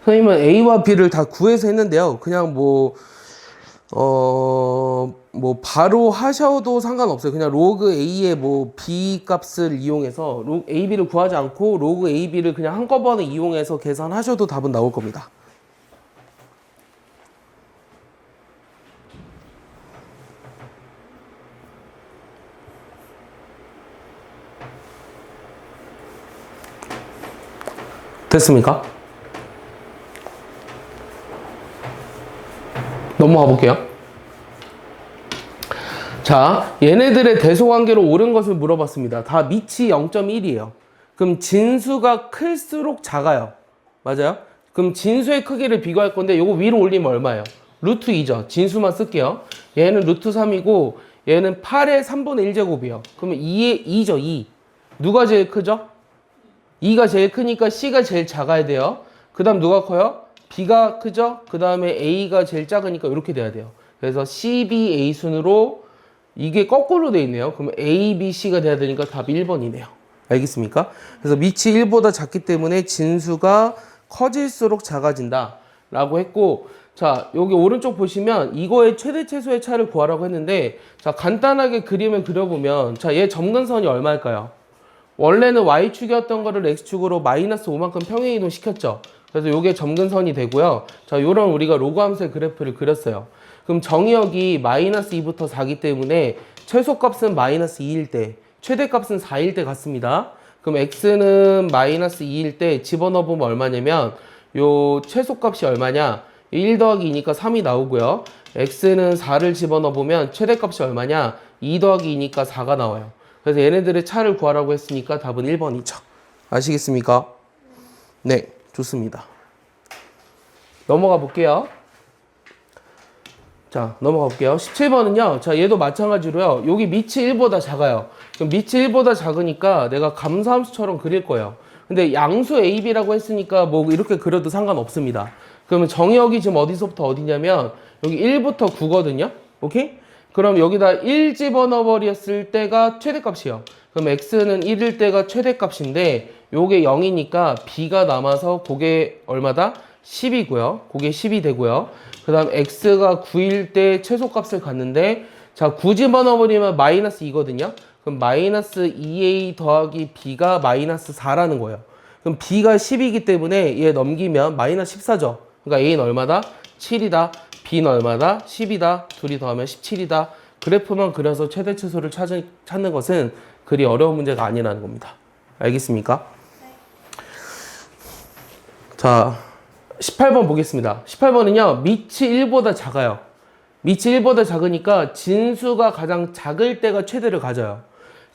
선생님은 A와 B를 다 구해서 했는데요. 그냥 바로 하셔도 상관없어요. 그냥 로그 A의 B 값을 이용해서 A, B를 구하지 않고 로그 A, B를 그냥 한꺼번에 이용해서 계산하셔도 답은 나올 겁니다. 됐습니까? 넘어가 볼게요. 자, 얘네들의 대소관계로 옳은 것을 물어봤습니다. 다 밑이 0.1이에요. 그럼 진수가 클수록 작아요. 맞아요? 그럼 진수의 크기를 비교할 건데 요거 위로 올리면 얼마예요? 루트 2죠. 진수만 쓸게요. 얘는 루트 3이고 얘는 8의 3분의 1제곱이에요. 그러면 2의 2죠. 2. 누가 제일 크죠? 2가 제일 크니까 C가 제일 작아야 돼요. 그 다음 누가 커요? B가 크죠? 그 다음에 A가 제일 작으니까 이렇게 돼야 돼요. 그래서 C, B, A 순으로 이게 거꾸로 돼 있네요. 그러면 A, B, C가 돼야 되니까 답이 1번이네요. 알겠습니까? 그래서 밑이 1보다 작기 때문에 진수가 커질수록 작아진다 라고 했고, 자, 여기 오른쪽 보시면 이거의 최대 최소의 차를 구하라고 했는데, 자, 간단하게 그림을 그려보면, 자, 얘 점근선이 얼마일까요? 원래는 Y축이었던 거를 X축으로 마이너스 5만큼 평행이동 시켰죠. 그래서 이게 점근선이 되고요. 자, 요런 우리가 로그함수의 그래프를 그렸어요. 그럼 정의역이 마이너스 2부터 4기 때문에 최소값은 마이너스 2일 때, 최대값은 4일 때 같습니다. 그럼 X는 마이너스 2일 때 집어넣어보면 얼마냐면 요 최소값이 얼마냐? 1 더하기 2니까 3이 나오고요. X는 4를 집어넣어보면 최대값이 얼마냐? 2 더하기 2니까 4가 나와요. 그래서 얘네들의 차를 구하라고 했으니까 답은 1번이죠. 아시겠습니까? 네, 좋습니다. 넘어가 볼게요. 자, 넘어가 볼게요. 17번은요. 자, 얘도 마찬가지로요. 여기 밑이 1보다 작아요. 그럼 밑이 1보다 작으니까 내가 감소함수처럼 그릴 거예요. 근데 양수 AB라고 했으니까 뭐 이렇게 그려도 상관없습니다. 그러면 정의역이 지금 어디서부터 어디냐면 여기 1부터 9거든요. 오케이? 그럼 여기다 1 집어넣어 버렸을 때가 최대값이에요. 그럼 x는 1일 때가 최대값인데 요게 0이니까 b가 남아서 그게 얼마다? 10이고요. 그게 10이 되고요. 그 다음 x가 9일 때 최소값을 갖는데 자 9 집어넣어버리면 마이너스 2거든요. 그럼 마이너스 2a 더하기 b가 마이너스 4라는 거예요. 그럼 b가 10이기 때문에 얘 넘기면 마이너스 14죠. 그러니까 a는 얼마다? 7이다. b는 얼마다? 10이다. 둘이 더하면 17이다. 그래프만 그려서 최대치수를 찾는 것은 그리 어려운 문제가 아니라는 겁니다. 알겠습니까? 자, 18번 보겠습니다. 18번은요, 밑이 1보다 작아요. 밑이 1보다 작으니까 진수가 가장 작을 때가 최대를 가져요.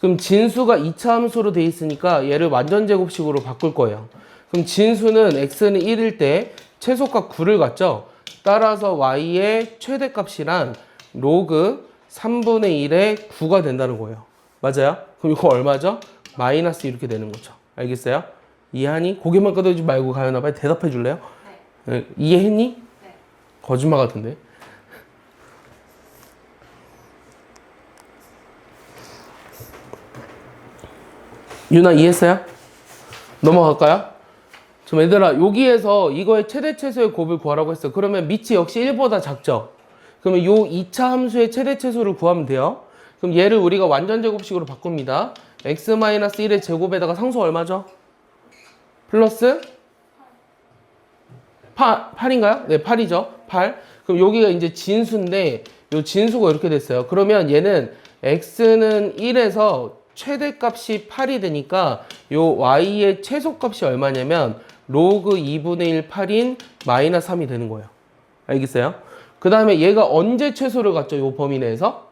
그럼 진수가 2차 함수로 돼 있으니까 얘를 완전 제곱식으로 바꿀 거예요. 그럼 진수는 x는 1일 때 최소값 9를 갖죠. 따라서 y의 최대값이란 로그 3분의 1의 9가 된다는 거예요. 맞아요? 그럼 이거 얼마죠? 마이너스 이렇게 되는 거죠. 알겠어요? 이해하니? 고개만 끄덕이지 말고 가연아 빨리 대답해 줄래요? 네. 이해했니? 네. 거짓말 같은데. 유나 이해했어요? 넘어갈까요? 좀 얘들아 여기에서 이거의 최대 최소의 곱을 구하라고 했어. 그러면 밑이 역시 1보다 작죠? 그러면 요 2차 함수의 최대 최소를 구하면 돼요. 그럼 얘를 우리가 완전 제곱식으로 바꿉니다. x-1의 제곱에다가 상수 얼마죠? 플러스 8인가요? 네, 8이죠. 8. 그럼 여기가 이제 진수인데 요 진수가 이렇게 됐어요. 그러면 얘는 x는 1에서 최대값이 8이 되니까 요 y의 최소값이 얼마냐면 로그 2분의 1 8인 마이너스 3이 되는 거예요. 알겠어요? 그 다음에 얘가 언제 최소를 갖죠? 요 범위 내에서?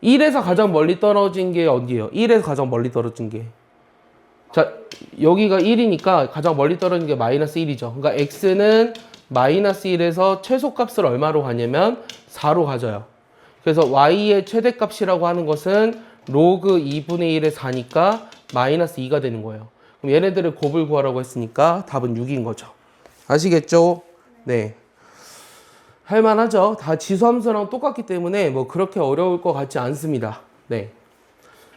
1에서 가장 멀리 떨어진 게 어디예요? 1에서 가장 멀리 떨어진 게. 자, 여기가 1이니까 가장 멀리 떨어진 게 마이너스 1이죠. 그러니까 x는 마이너스 1에서 최소값을 얼마로 가냐면 4로 가져요. 그래서 y의 최대값이라고 하는 것은 로그 2분의 1의 4니까 마이너스 2가 되는 거예요. 그럼 얘네들을 곱을 구하라고 했으니까 답은 6인 거죠. 아시겠죠? 네. 할만하죠? 다 지수함수랑 똑같기 때문에 뭐 그렇게 어려울 것 같지 않습니다. 네.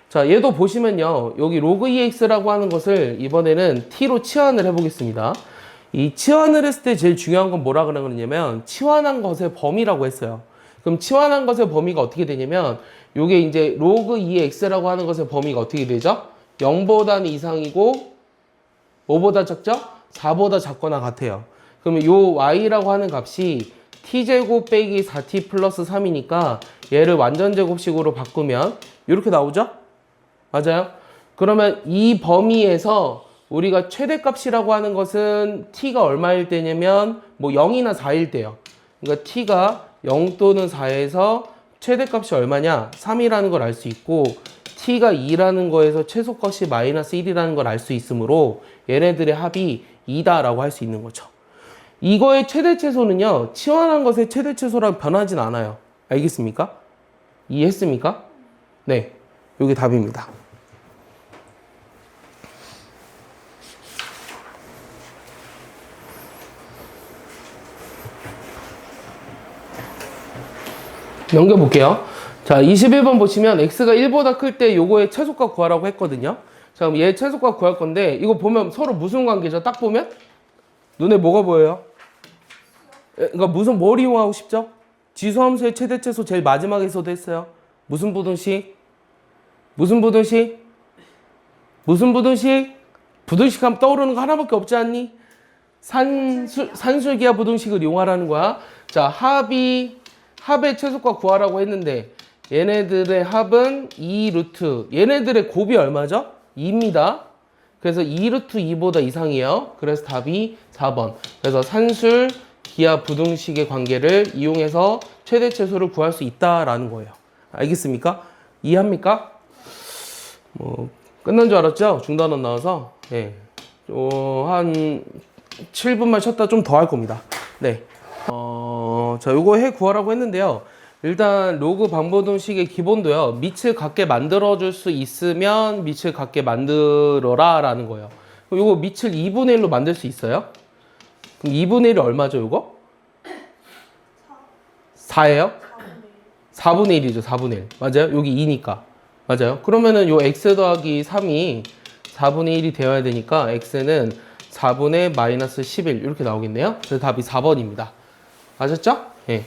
자, 얘도 보시면요. 여기 로그 2x라고 하는 것을 이번에는 t로 치환을 해보겠습니다. 이 치환을 했을 때 제일 중요한 건 뭐라 그러냐면 치환한 것의 범위라고 했어요. 그럼 치환한 것의 범위가 어떻게 되냐면 요게 이제 로그 2x라고 하는 것의 범위가 어떻게 되죠? 0보다는 이상이고 5보다 작죠? 4보다 작거나 같아요. 그러면 요 y라고 하는 값이 t제곱 빼기 4t 플러스 3이니까 얘를 완전 제곱식으로 바꾸면 이렇게 나오죠? 맞아요? 그러면 이 범위에서 우리가 최대값이라고 하는 것은 t가 얼마일 때냐면 뭐 0이나 4일 때요. 그러니까 t가 0 또는 4에서 최대값이 얼마냐? 3이라는 걸 알 수 있고 t가 2라는 거에서 최소값이 마이너스 1이라는 걸 알 수 있으므로 얘네들의 합이 2다라고 할 수 있는 거죠. 이거의 최대 최소는요. 치환한 것의 최대 최소랑 변하진 않아요. 알겠습니까? 이해했습니까? 네. 이게 답입니다. 넘겨볼게요. 자, 21번 보시면 x가 1보다 클 때 요거의 최소값 구하라고 했거든요. 자, 그럼 얘 최소값 구할 건데 이거 보면 서로 무슨 관계죠? 딱 보면 눈에 뭐가 보여요? 그러니까 뭘 이용하고 싶죠? 지수함수의 최대 최소 제일 마지막에서도 했어요. 무슨 부등식? 무슨 부등식? 무슨 부등식? 부등식 하면 떠오르는 거 하나밖에 없지 않니? 산술기하 부등식을 이용하라는 거야. 자, 합의 최소값 구하라고 했는데 얘네들의 합은 2 루트. 얘네들의 곱이 얼마죠? 2입니다. 그래서 2 루트 2보다 이상이에요. 그래서 답이 4번. 그래서 산술 기하 부등식의 관계를 이용해서 최대 최소를 구할 수 있다라는 거예요. 알겠습니까? 이해합니까? 뭐 끝난 줄 알았죠? 중단원 나와서 네. 한 7분만 쉬었다 좀 더 할 겁니다. 네. 자, 요거 해 구하라고 했는데요. 일단 로그 방부등식의 기본도요. 밑을 같게 만들어줄 수 있으면 밑을 같게 만들어라 라는 거예요. 그럼 요거 밑을 2분의 1로 만들 수 있어요? 그럼 2분의 1이 얼마죠, 요거? 4예요? 4분의 1이죠, 4분의 1. 맞아요? 여기 2니까. 맞아요? 그러면은 요 x 더하기 3이 4분의 1이 되어야 되니까 x는 4분의 마이너스 11 이렇게 나오겠네요. 그래서 답이 4번입니다. 아셨죠? 예.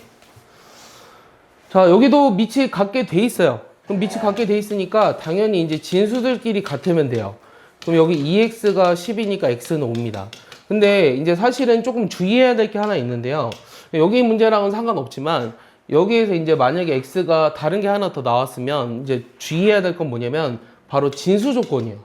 자, 여기도 밑이 같게 돼 있어요. 그럼 밑이 같게 돼 있으니까 당연히 이제 진수들끼리 같으면 돼요. 그럼 여기 2x가 10이니까 x는 5입니다. 근데 이제 사실은 조금 주의해야 될 게 하나 있는데요. 여기 문제랑은 상관없지만 여기에서 이제 만약에 x가 다른 게 하나 더 나왔으면 이제 주의해야 될 건 뭐냐면 바로 진수 조건이에요.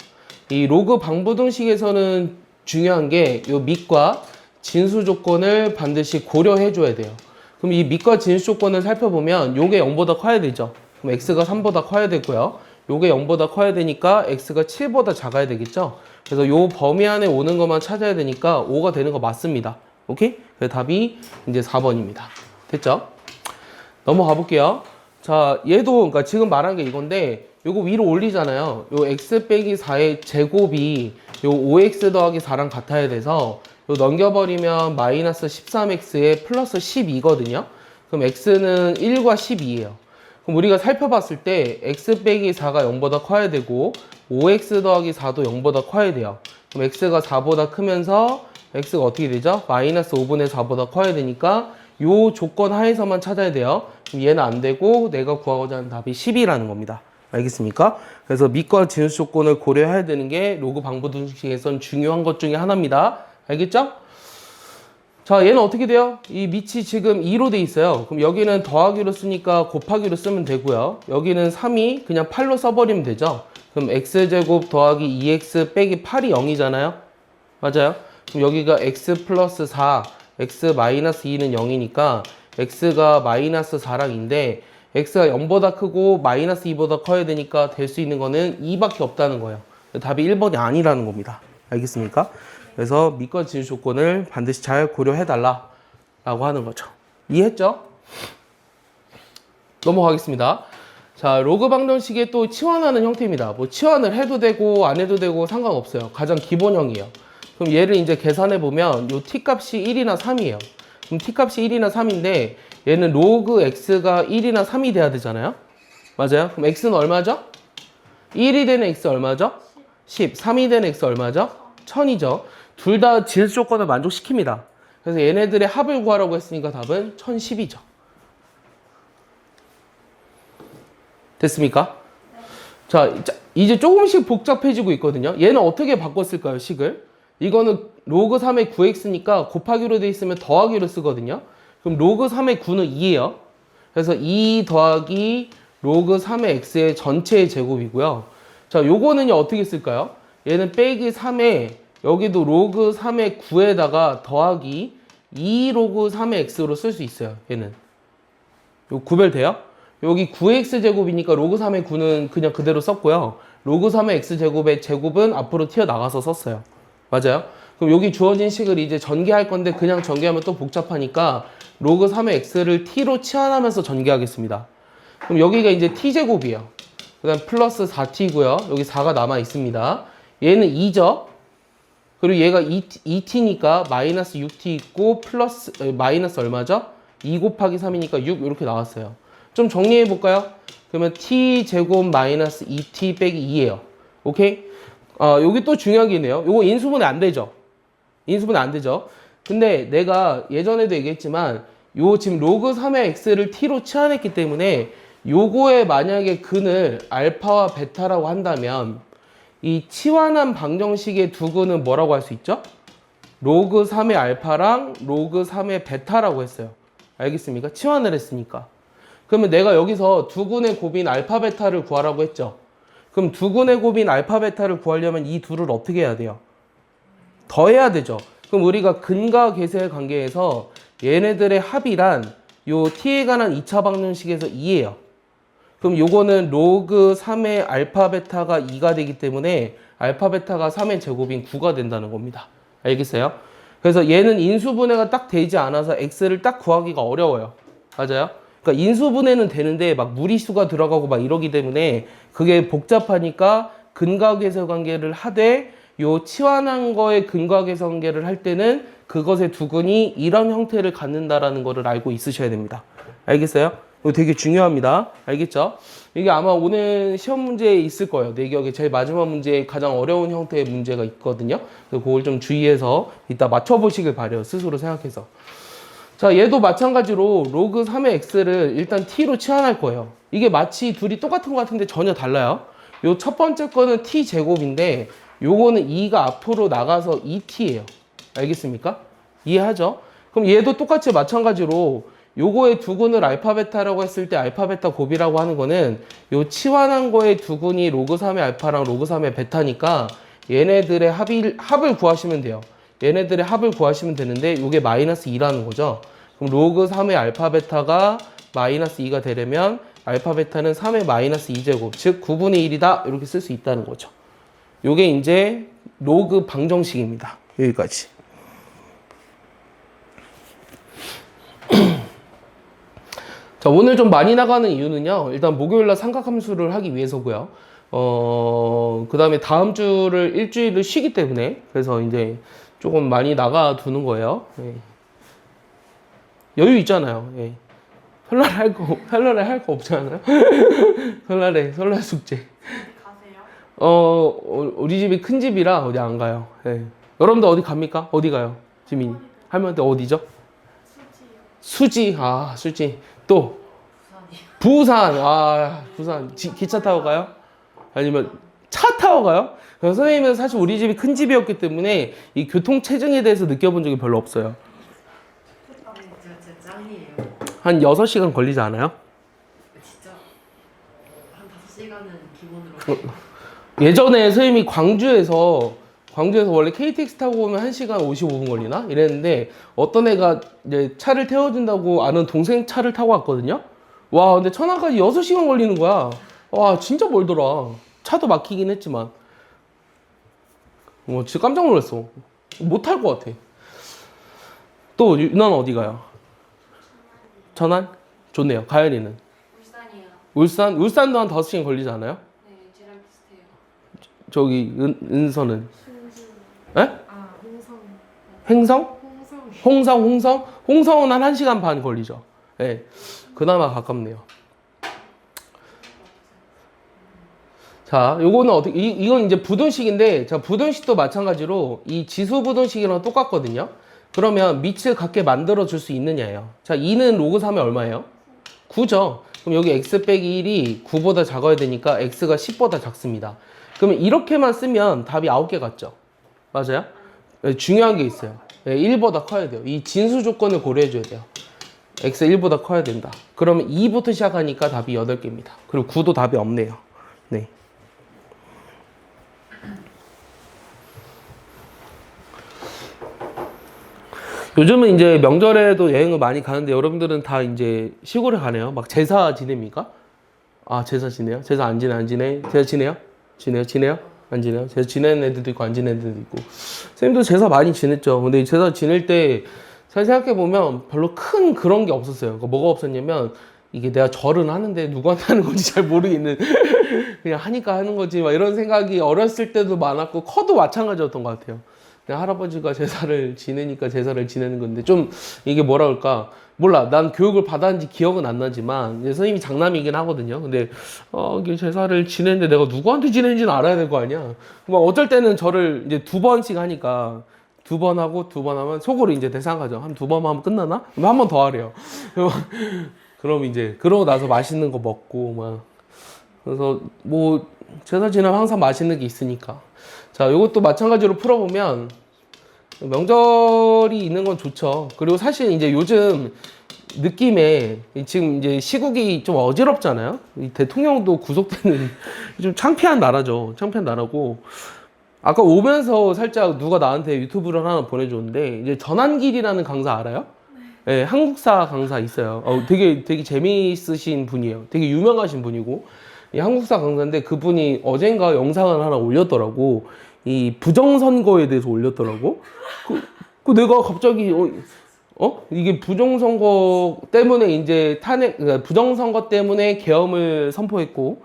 이 로그 방부등식에서는 중요한 게 이 밑과 진수 조건을 반드시 고려해 줘야 돼요. 그럼 이 밑과 진수 조건을 살펴보면 요게 0보다 커야 되죠. 그럼 x가 3보다 커야 되고요. 요게 0보다 커야 되니까 x가 7보다 작아야 되겠죠. 그래서 요 범위 안에 오는 것만 찾아야 되니까 5가 되는 거 맞습니다. 오케이? 그래서 답이 이제 4번입니다. 됐죠? 넘어가 볼게요. 자, 얘도 그러니까 지금 말한 게 이건데 요거 위로 올리잖아요. 요 x 빼기 4의 제곱이 요 5x 더하기 4랑 같아야 돼서 요 넘겨버리면 마이너스 13x에 플러스 12거든요. 그럼 x는 1과 12예요. 그럼 우리가 살펴봤을 때 x 빼기 4가 0보다 커야 되고 5x 더하기 4도 0보다 커야 돼요. 그럼 x가 4보다 크면서 x가 어떻게 되죠? 마이너스 5분의 4보다 커야 되니까 요 조건 하에서만 찾아야 돼요. 그럼 얘는 안 되고 내가 구하고자 하는 답이 10이라는 겁니다. 알겠습니까? 그래서 밑과 진수 조건을 고려해야 되는 게 로그 방부등식에선 중요한 것 중에 하나입니다. 알겠죠? 자, 얘는 어떻게 돼요? 이 밑이 지금 2로 돼 있어요. 그럼 여기는 더하기로 쓰니까 곱하기로 쓰면 되고요. 여기는 3이 그냥 8로 써버리면 되죠. 그럼 x제곱 더하기 2x 빼기 8이 0이잖아요. 맞아요? 그럼 여기가 x 플러스 4, x 마이너스 2는 0이니까 x가 마이너스 4랑 2인데 x가 0보다 크고 마이너스 2보다 커야 되니까 될 수 있는 거는 2밖에 없다는 거예요. 답이 1번이 아니라는 겁니다. 알겠습니까? 그래서 밑과 진수 조건을 반드시 잘 고려해달라 라고 하는 거죠. 이해했죠? 넘어가겠습니다. 자, 로그 방정식의 또 치환하는 형태입니다. 뭐 치환을 해도 되고 안 해도 되고 상관없어요. 가장 기본형이에요. 그럼 얘를 이제 계산해 보면 요 t 값이 1이나 3이에요. 그럼 t 값이 1이나 3인데 얘는 로그 x가 1이나 3이 돼야 되잖아요. 맞아요? 그럼 x는 얼마죠? 1이 되는 x 얼마죠? 10. 3이 되는 x 얼마죠? 1000이죠. 둘 다 진수 조건을 만족시킵니다. 그래서 얘네들의 합을 구하라고 했으니까 답은 1010이죠. 됐습니까? 자, 이제 조금씩 복잡해지고 있거든요. 얘는 어떻게 바꿨을까요, 식을? 이거는 로그 3의 9x니까 곱하기로 돼 있으면 더하기로 쓰거든요. 그럼 로그 3의 9는 2예요. 그래서 2 더하기 로그 3의 x의 전체의 제곱이고요. 자, 요거는요 어떻게 쓸까요? 얘는 빼기 3에 여기도 로그 3의 9에다가 더하기 2 로그 3의 x로 쓸 수 있어요. 얘는 요 구별돼요? 여기 9x 제곱이니까 로그 3의 9는 그냥 그대로 썼고요. 로그 3의 x 제곱의 제곱은 앞으로 튀어나가서 썼어요. 맞아요? 그럼 여기 주어진 식을 이제 전개할 건데 그냥 전개하면 또 복잡하니까 로그 3의 x를 t로 치환하면서 전개하겠습니다. 그럼 여기가 이제 t제곱이에요. 그 다음 플러스 4t고요. 여기 4가 남아 있습니다. 얘는 2죠. 그리고 얘가 2t니까 마이너스 6t 있고 플러스 마이너스 얼마죠? 2 곱하기 3이니까 6 이렇게 나왔어요. 좀 정리해 볼까요? 그러면 t제곱 마이너스 2t 빼기 2예요. 오케이? 여기 또 중요한 게 있네요. 요거 인수분해 안 되죠? 인수분해 안 되죠? 근데 내가 예전에도 얘기했지만 요 지금 로그 3의 x를 t로 치환했기 때문에 요거에 만약에 근을 알파와 베타라고 한다면 이 치환한 방정식의 두 근은 뭐라고 할 수 있죠? 로그 3의 알파랑 로그 3의 베타라고 했어요. 알겠습니까? 치환을 했으니까. 그러면 내가 여기서 두 근의 곱인 알파 베타를 구하라고 했죠. 그럼 두 근의 곱인 알파 베타를 구하려면 이 둘을 어떻게 해야 돼요? 더해야 되죠. 그럼 우리가 근과 계수의 관계에서 얘네들의 합이란 요 t에 관한 2차 방정식에서 2예요. 그럼 요거는 로그 3의 알파 베타가 2가 되기 때문에 알파 베타가 3의 제곱인 9가 된다는 겁니다. 알겠어요? 그래서 얘는 인수분해가 딱 되지 않아서 x를 딱 구하기가 어려워요. 맞아요? 그러니까 인수분해는 되는데 막 무리수가 들어가고 막 이러기 때문에 그게 복잡하니까 근과 계수 관계를 하되 요 치환한 거의 근과 계수 관계를 할 때는 그것의 두 근이 이런 형태를 갖는다라는 거를 알고 있으셔야 됩니다. 알겠어요? 이거 되게 중요합니다. 알겠죠? 이게 아마 오늘 시험 문제에 있을 거예요. 내 기억에 제일 마지막 문제에 가장 어려운 형태의 문제가 있거든요. 그래서 그걸 좀 주의해서 이따 맞춰보시길 바래요. 스스로 생각해서. 자, 얘도 마찬가지로 로그 3의 x를 일단 t로 치환할 거예요. 이게 마치 둘이 똑같은 것 같은데 전혀 달라요. 요 첫 번째 거는 t 제곱인데 요거는 2가 앞으로 나가서 2t예요. 알겠습니까? 이해하죠? 그럼 얘도 똑같이 마찬가지로 요거의 두근을 알파 베타라고 했을 때 알파 베타 곱이라고 하는 거는 요 치환한 거의 두근이 로그 3의 알파랑 로그 3의 베타니까 얘네들의 합을 구하시면 돼요. 얘네들의 합을 구하시면 되는데 요게 마이너스 2라는 거죠. 그럼 로그 3의 알파 베타가 마이너스 2가 되려면 알파 베타는 3의 마이너스 2제곱 즉 9분의 1이다 이렇게 쓸 수 있다는 거죠. 요게 이제 로그 방정식입니다. 여기까지. 자, 오늘 좀 많이 나가는 이유는요. 일단 목요일날 삼각함수를 하기 위해서고요. 그 다음에 다음 주를 일주일을 쉬기 때문에 그래서 이제 조금 많이 나가 두는 거예요. 예. 여유 있잖아요. 예. 설날에 할 거 없잖아요. 설날 숙제. 가세요? 우리 집이 큰 집이라 어디 안 가요. 예. 여러분들 어디 갑니까? 어디 가요? 지민이. 할머니한테 어디죠? 수지. 아, 수지. 또 부산. 아, 부산. 기차 타고 가요? 아니면 차 타고 가요? 선생님은 사실 우리 집이 큰 집이었기 때문에 이 교통 체증에 대해서 느껴본 적이 별로 없어요. 진짜 짱이에요. 한 6시간 걸리지 않아요? 진짜 한 5시간은 기본으로. 예전에 선생님이 광주에서 원래 KTX 타고 오면 1시간 55분 걸리나? 이랬는데 어떤 애가 이제 차를 태워준다고 아는 동생 차를 타고 왔거든요? 와, 근데 천안까지 6시간 걸리는 거야. 와, 진짜 멀더라. 차도 막히긴 했지만. 진짜 깜짝 놀랐어. 못 탈 것 같아. 또, 유나는 어디 가요? 천안? 좋네요. 가연이는? 울산이요. 울산도 한 5시간 걸리지 않아요? 네, 쟤랑 비슷해요. 저기, 은서는? 순수. 에? 아, 홍성. 행성? 홍성. 홍성은 한 1시간 반 걸리죠. 예. 네. 그나마 가깝네요. 자, 요거는 어떻게, 이건 이제 부등식인데, 자, 부등식도 마찬가지로 이 지수 부등식이랑 똑같거든요. 그러면 밑을 같게 만들어줄 수 있느냐예요. 자, 2는 로그 3이 얼마예요? 9죠. 그럼 여기 x 빼기 1이 9보다 작아야 되니까 x가 10보다 작습니다. 그러면 이렇게만 쓰면 답이 9개 같죠? 맞아요? 네, 중요한 게 있어요. 네, 1보다 커야 돼요. 이 진수 조건을 고려해줘야 돼요. x 1보다 커야 된다. 그러면 2부터 시작하니까 답이 8개입니다. 그리고 9도 답이 없네요. 네. 요즘은 이제 명절에도 여행을 많이 가는데 여러분들은 다 이제 시골에 가네요. 막 제사 지냅니까? 아, 제사 지내요? 제사 안 지내? 제사 지내요? 지내요? 안 지내요? 제사 지내는 애들도 있고 안 지내는 애들도 있고. 선생님도 제사 많이 지냈죠. 근데 제사 지낼 때 잘 생각해보면 별로 큰 그런 게 없었어요. 그러니까 뭐가 없었냐면 이게 내가 절은 하는데 누구한테 하는 건지 잘 모르겠는 그냥 하니까 하는 거지 막 이런 생각이 어렸을 때도 많았고 커도 마찬가지였던 것 같아요. 그냥 할아버지가 제사를 지내니까 제사를 지내는 건데 좀 이게 뭐라 그럴까 몰라. 난 교육을 받았는지 기억은 안 나지만 이제 선생님이 장남이긴 하거든요. 근데 이게 제사를 지내는데 내가 누구한테 지내는지는 알아야 될 거 아니야. 막 어쩔 때는 저를 이제 2번씩 하니까 2번 하고 2번 하면 속으로 이제 대상하죠. 한 2번 하면 끝나나? 그럼 한 번 더 하래요. 그럼 이제 그러고 나서 맛있는 거 먹고 막 그래서 뭐 제사 지나면 항상 맛있는 게 있으니까. 자, 요것도 마찬가지로 풀어보면 명절이 있는 건 좋죠. 그리고 사실 이제 요즘 느낌에 지금 이제 시국이 좀 어지럽잖아요. 이 대통령도 구속되는 좀 창피한 나라죠. 창피한 나라고. 아까 오면서 살짝 누가 나한테 유튜브를 하나 보내줬는데 이제 전한길이라는 강사 알아요? 네, 한국사 강사 있어요. 되게 재미있으신 분이에요. 되게 유명하신 분이고 이 한국사 강사인데 그분이 어젠가 영상을 하나 올렸더라고. 이 부정선거에 대해서 올렸더라고. 그 내가 갑자기 이게 부정선거 때문에 이제 그러니까 부정선거 때문에 계엄을 선포했고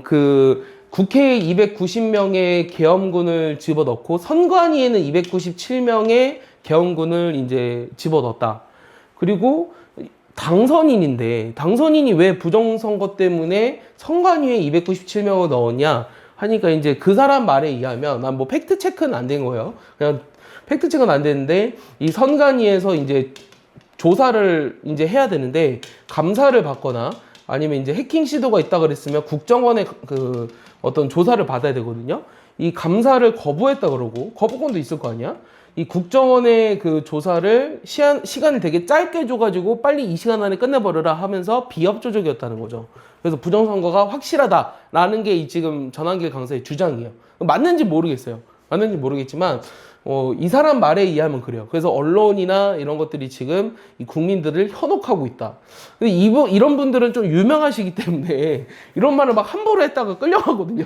그 국회에 290명의 계엄군을 집어넣고 선관위에는 297명의 계엄군을 이제 집어넣었다. 그리고 당선인인데 당선인이 왜 부정선거 때문에 선관위에 297명을 넣었냐 하니까 이제 그 사람 말에 의하면 난 뭐 팩트 체크는 안 된 거예요. 그냥 팩트 체크는 안 됐는데 이 선관위에서 이제 조사를 이제 해야 되는데 감사를 받거나 아니면 이제 해킹 시도가 있다 그랬으면 국정원의 그 어떤 조사를 받아야 되거든요. 이 감사를 거부했다 그러고 거부권도 있을 거 아니야? 이 국정원의 그 조사를 시간을 되게 짧게 줘가지고 빨리 이 시간 안에 끝내버려라 하면서 비협조적이었다는 거죠. 그래서 부정선거가 확실하다라는 게 이 지금 전한길 강사의 주장이에요. 맞는지 모르겠어요. 맞는지 모르겠지만 이 사람 말에 의하면 그래요. 그래서 언론이나 이런 것들이 지금 이 국민들을 현혹하고 있다. 근데 이런 분들은 좀 유명하시기 때문에 이런 말을 막 함부로 했다가 끌려가거든요.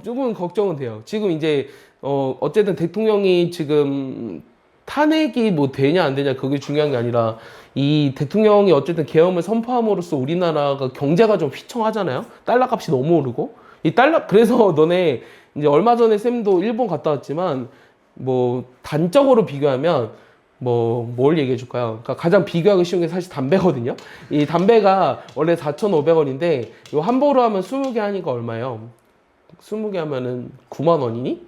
조금 걱정은 돼요. 지금 이제 어쨌든 대통령이 지금 탄핵이 뭐 되냐 안 되냐 그게 중요한 게 아니라 이 대통령이 어쨌든 계엄을 선포함으로써 우리나라가 경제가 좀 휘청하잖아요. 달러 값이 너무 오르고 이 달러 그래서 너네 이제 얼마 전에 쌤도 일본 갔다 왔지만 뭐 단적으로 비교하면 뭘 얘기해 줄까요? 그러니까 가장 비교하기 쉬운 게 사실 담배거든요. 이 담배가 원래 4,500원인데 요 함보로 하면 20개 하니까 얼마예요? 20개 하면은 9만 원이니?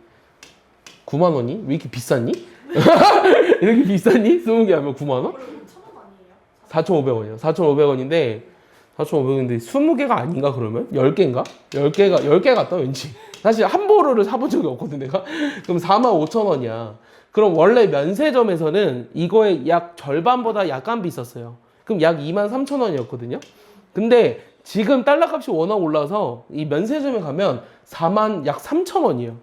9만 원이? 왜 이렇게 비쌌니? 이렇게 비쌌니? 20개 하면 9만 원? 4,500원이에요. 4,500원인데 4,500원인데 20개가 아닌가 그러면? 10개인가? 10개 같다 왠지. 사실 함보로를 사본 적이 없거든 내가. 그럼 45,000원이야. 그럼 원래 면세점에서는 이거의 약 절반보다 약간 비쌌어요. 그럼 약 23,000원이었거든요. 근데 지금 달러 값이 워낙 올라서 이 면세점에 가면 약 3,000원이에요.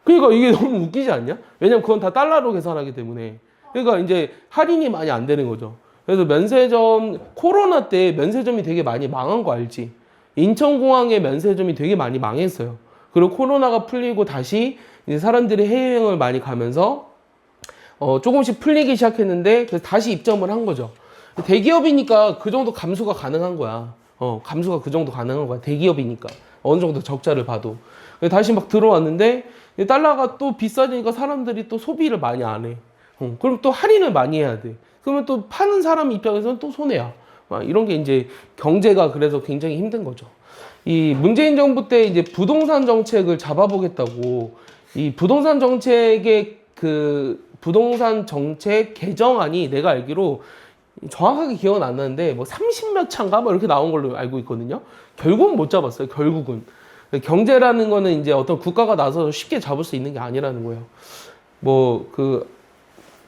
그러니까 이게 너무 웃기지 않냐? 왜냐면 그건 다 달러로 계산하기 때문에. 그러니까 이제 할인이 많이 안 되는 거죠. 그래서 면세점, 코로나 때 면세점이 되게 많이 망한 거 알지? 인천공항의 면세점이 되게 많이 망했어요. 그리고 코로나가 풀리고 다시 이제 사람들이 해외여행을 많이 가면서 조금씩 풀리기 시작했는데 그래서 다시 입점을 한 거죠. 대기업이니까 그 정도 감소가 가능한 거야. 감소가 그 정도 가능한 거야. 대기업이니까. 어느 정도 적자를 봐도. 다시 막 들어왔는데 달러가 또 비싸지니까 사람들이 또 소비를 많이 안 해. 그럼 또 할인을 많이 해야 돼. 그러면 또 파는 사람 입장에서는 또 손해야. 이런 게 이제 경제가 그래서 굉장히 힘든 거죠. 이 문재인 정부 때 이제 부동산 정책을 잡아보겠다고 이 부동산 정책의 그 부동산 정책 개정안이 내가 알기로 정확하게 기억은 안 나는데 뭐 30몇 차인가 뭐 이렇게 나온 걸로 알고 있거든요. 결국은 못 잡았어요. 결국은. 경제라는 거는 이제 어떤 국가가 나서서 쉽게 잡을 수 있는 게 아니라는 거예요.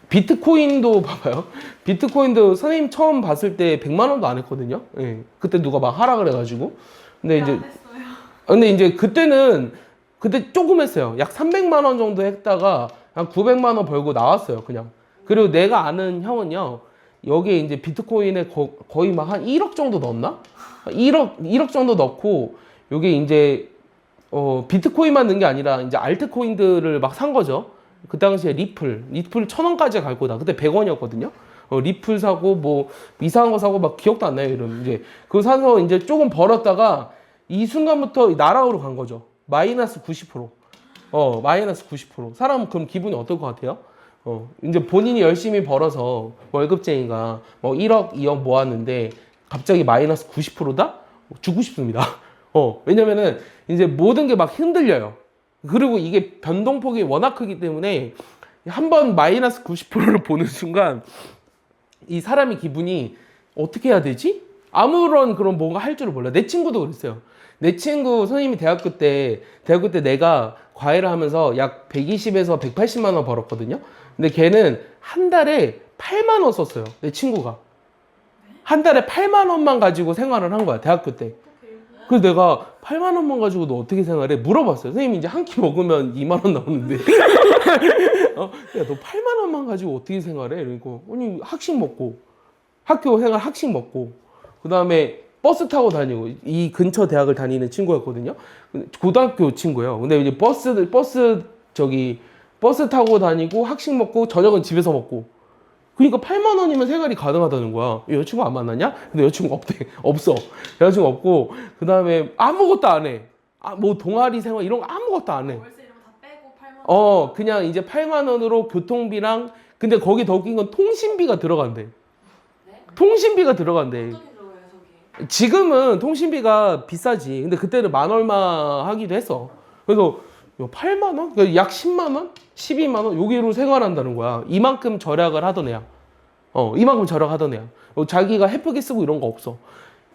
비트코인도 봐봐요. 비트코인도 선생님 처음 봤을 때 100만 원도 안 했거든요. 예. 그때 누가 막 하라 그래가지고. 근데 이제 그때 조금 했어요. 약 300만 원 정도 했다가 한 900만 원 벌고 나왔어요. 그냥. 그리고 내가 아는 형은요. 여기에 이제 비트코인에 거의 막 한 1억 정도 넣었나? 1억 정도 넣고 요게 이제 비트코인만 넣은 게 아니라 이제 알트코인들을 막 산 거죠. 그 당시에 리플 1,000원까지 갈 거다. 그때 100원이었거든요. 리플 사고 뭐 이상한 거 사고 막 기억도 안 나요. 이러면 이제 그거 사서 이제 조금 벌었다가 이 순간부터 나락으로 간 거죠. 마이너스 90%. 마이너스 90%. 사람은 그럼 기분이 어떨 것 같아요? 이제 본인이 열심히 벌어서 월급쟁이가 뭐 1억, 2억 모았는데 갑자기 마이너스 90%다? 죽고 싶습니다. 왜냐면은 이제 모든 게 막 흔들려요. 그리고 이게 변동폭이 워낙 크기 때문에 한번 마이너스 90%를 보는 순간 이 사람의 기분이 어떻게 해야 되지? 아무런 그런 뭔가 할 줄을 몰라. 내 친구도 그랬어요. 내 친구 선생님이 대학교 때 내가 과외를 하면서 약 120에서 180만 원 벌었거든요. 근데 걔는 한 달에 8만 원 썼어요. 내 친구가. 한 달에 8만 원만 가지고 생활을 한 거야. 대학교 때. 그래서 내가 8만 원만 가지고 너 어떻게 생활해? 물어봤어요. 선생님 이제 한 끼 먹으면 2만 원 나오는데. 야, 너 8만 원만 가지고 어떻게 생활해? 이러니까 아니 학식 먹고 학교 생활 학식 먹고 그 다음에 버스 타고 다니고 이 근처 대학을 다니는 친구였거든요. 고등학교 친구예요. 근데 이제 버스 타고 다니고 학식 먹고 저녁은 집에서 먹고. 그러니까 8만 원이면 생활이 가능하다는 거야. 여자친구 안 만났냐? 근데 여자친구 없어. 여자친구 없고 그 다음에 아무것도 안 해. 뭐 동아리 생활 이런 거 아무것도 안 해. 월세 이런 거 다 빼고 8만 원. 그냥 이제 8만 원으로 교통비랑 근데 거기 더 웃긴 건 통신비가 들어간대. 통신비가 들어간대. 어떻게 들어가요 저기? 지금은 통신비가 비싸지. 근데 그때는 만 얼마 하기도 했어. 그래서 8만 원? 그러니까 약 10만 원? 12만 원? 여기로 생활한다는 거야. 이만큼 절약을 하던 애야. 이만큼 절약하던 애야. 자기가 헤프게 쓰고 이런 거 없어.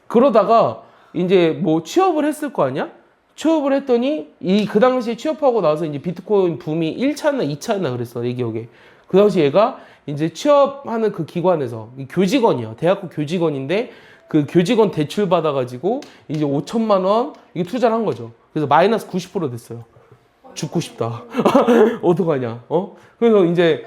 그러다가 이제 뭐 취업을 했을 거 아니야? 취업을 했더니 그 당시에 취업하고 나서 이제 비트코인 붐이 1차였나 2차였나 그랬어. 내 기억에. 그 당시 얘가 이제 취업하는 그 기관에서 교직원이야. 대학교 교직원인데 그 교직원 대출 받아가지고 이제 5천만 원 이게 투자를 한 거죠. 그래서 마이너스 90% 됐어요. 죽고 싶다. 어떡하냐? 그래서 이제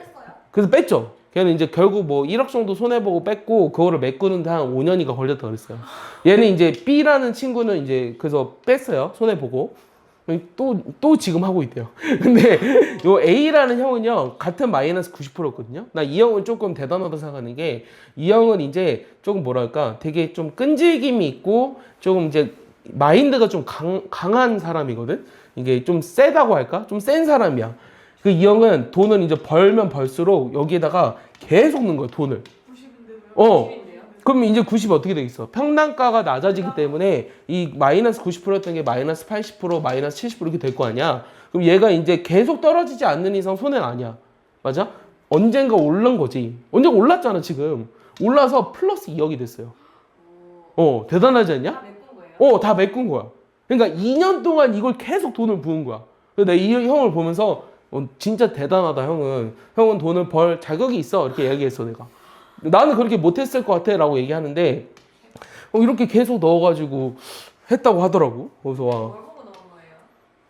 그래서 뺐죠. 걔는 이제 결국 뭐 1억 정도 손해보고 뺐고 그거를 메꾸는데 한 5년이가 걸렸다 그랬어요. 얘는 이제 B라는 친구는 이제 그래서 뺐어요. 손해보고. 또 지금 하고 있대요. 근데 요 A라는 형은요, 같은 마이너스 90%였거든요. 나 이 형은 조금 대단하다 생각하는 게, 이 형은 이제 조금 뭐랄까, 되게 좀 끈질김이 있고, 조금 이제 마인드가 좀 강한 사람이거든? 이게 좀 세다고 할까? 좀 센 사람이야. 그 이 형은 돈을 이제 벌면 벌수록 여기에다가 계속 넣는 거야, 돈을. 90인데요? 그럼 이제 90이 어떻게 되겠어? 평단가가 낮아지기 때문에 이 마이너스 90%였던 게 마이너스 80%, 마이너스 70% 이렇게 될 거 아니야? 그럼 얘가 이제 계속 떨어지지 않는 이상 손해는 아니야. 맞아? 언젠가 오른 거지. 언젠가 올랐잖아, 지금. 올라서 플러스 2억이 됐어요. 대단하지 않냐? 다 메꾼 거예요? 다 메꾼 거야. 그러니까 2년 동안 이걸 계속 돈을 부은 거야. 그래서 내가 이 형을 보면서 진짜 대단하다, 형은. 형은 돈을 벌 자격이 있어. 이렇게 얘기했어, 내가. 나는 그렇게 못했을 것 같아 라고 얘기하는데 이렇게 계속 넣어가지고 했다고 하더라고. 그래서 와, 뭘 보고 넣은 거예요?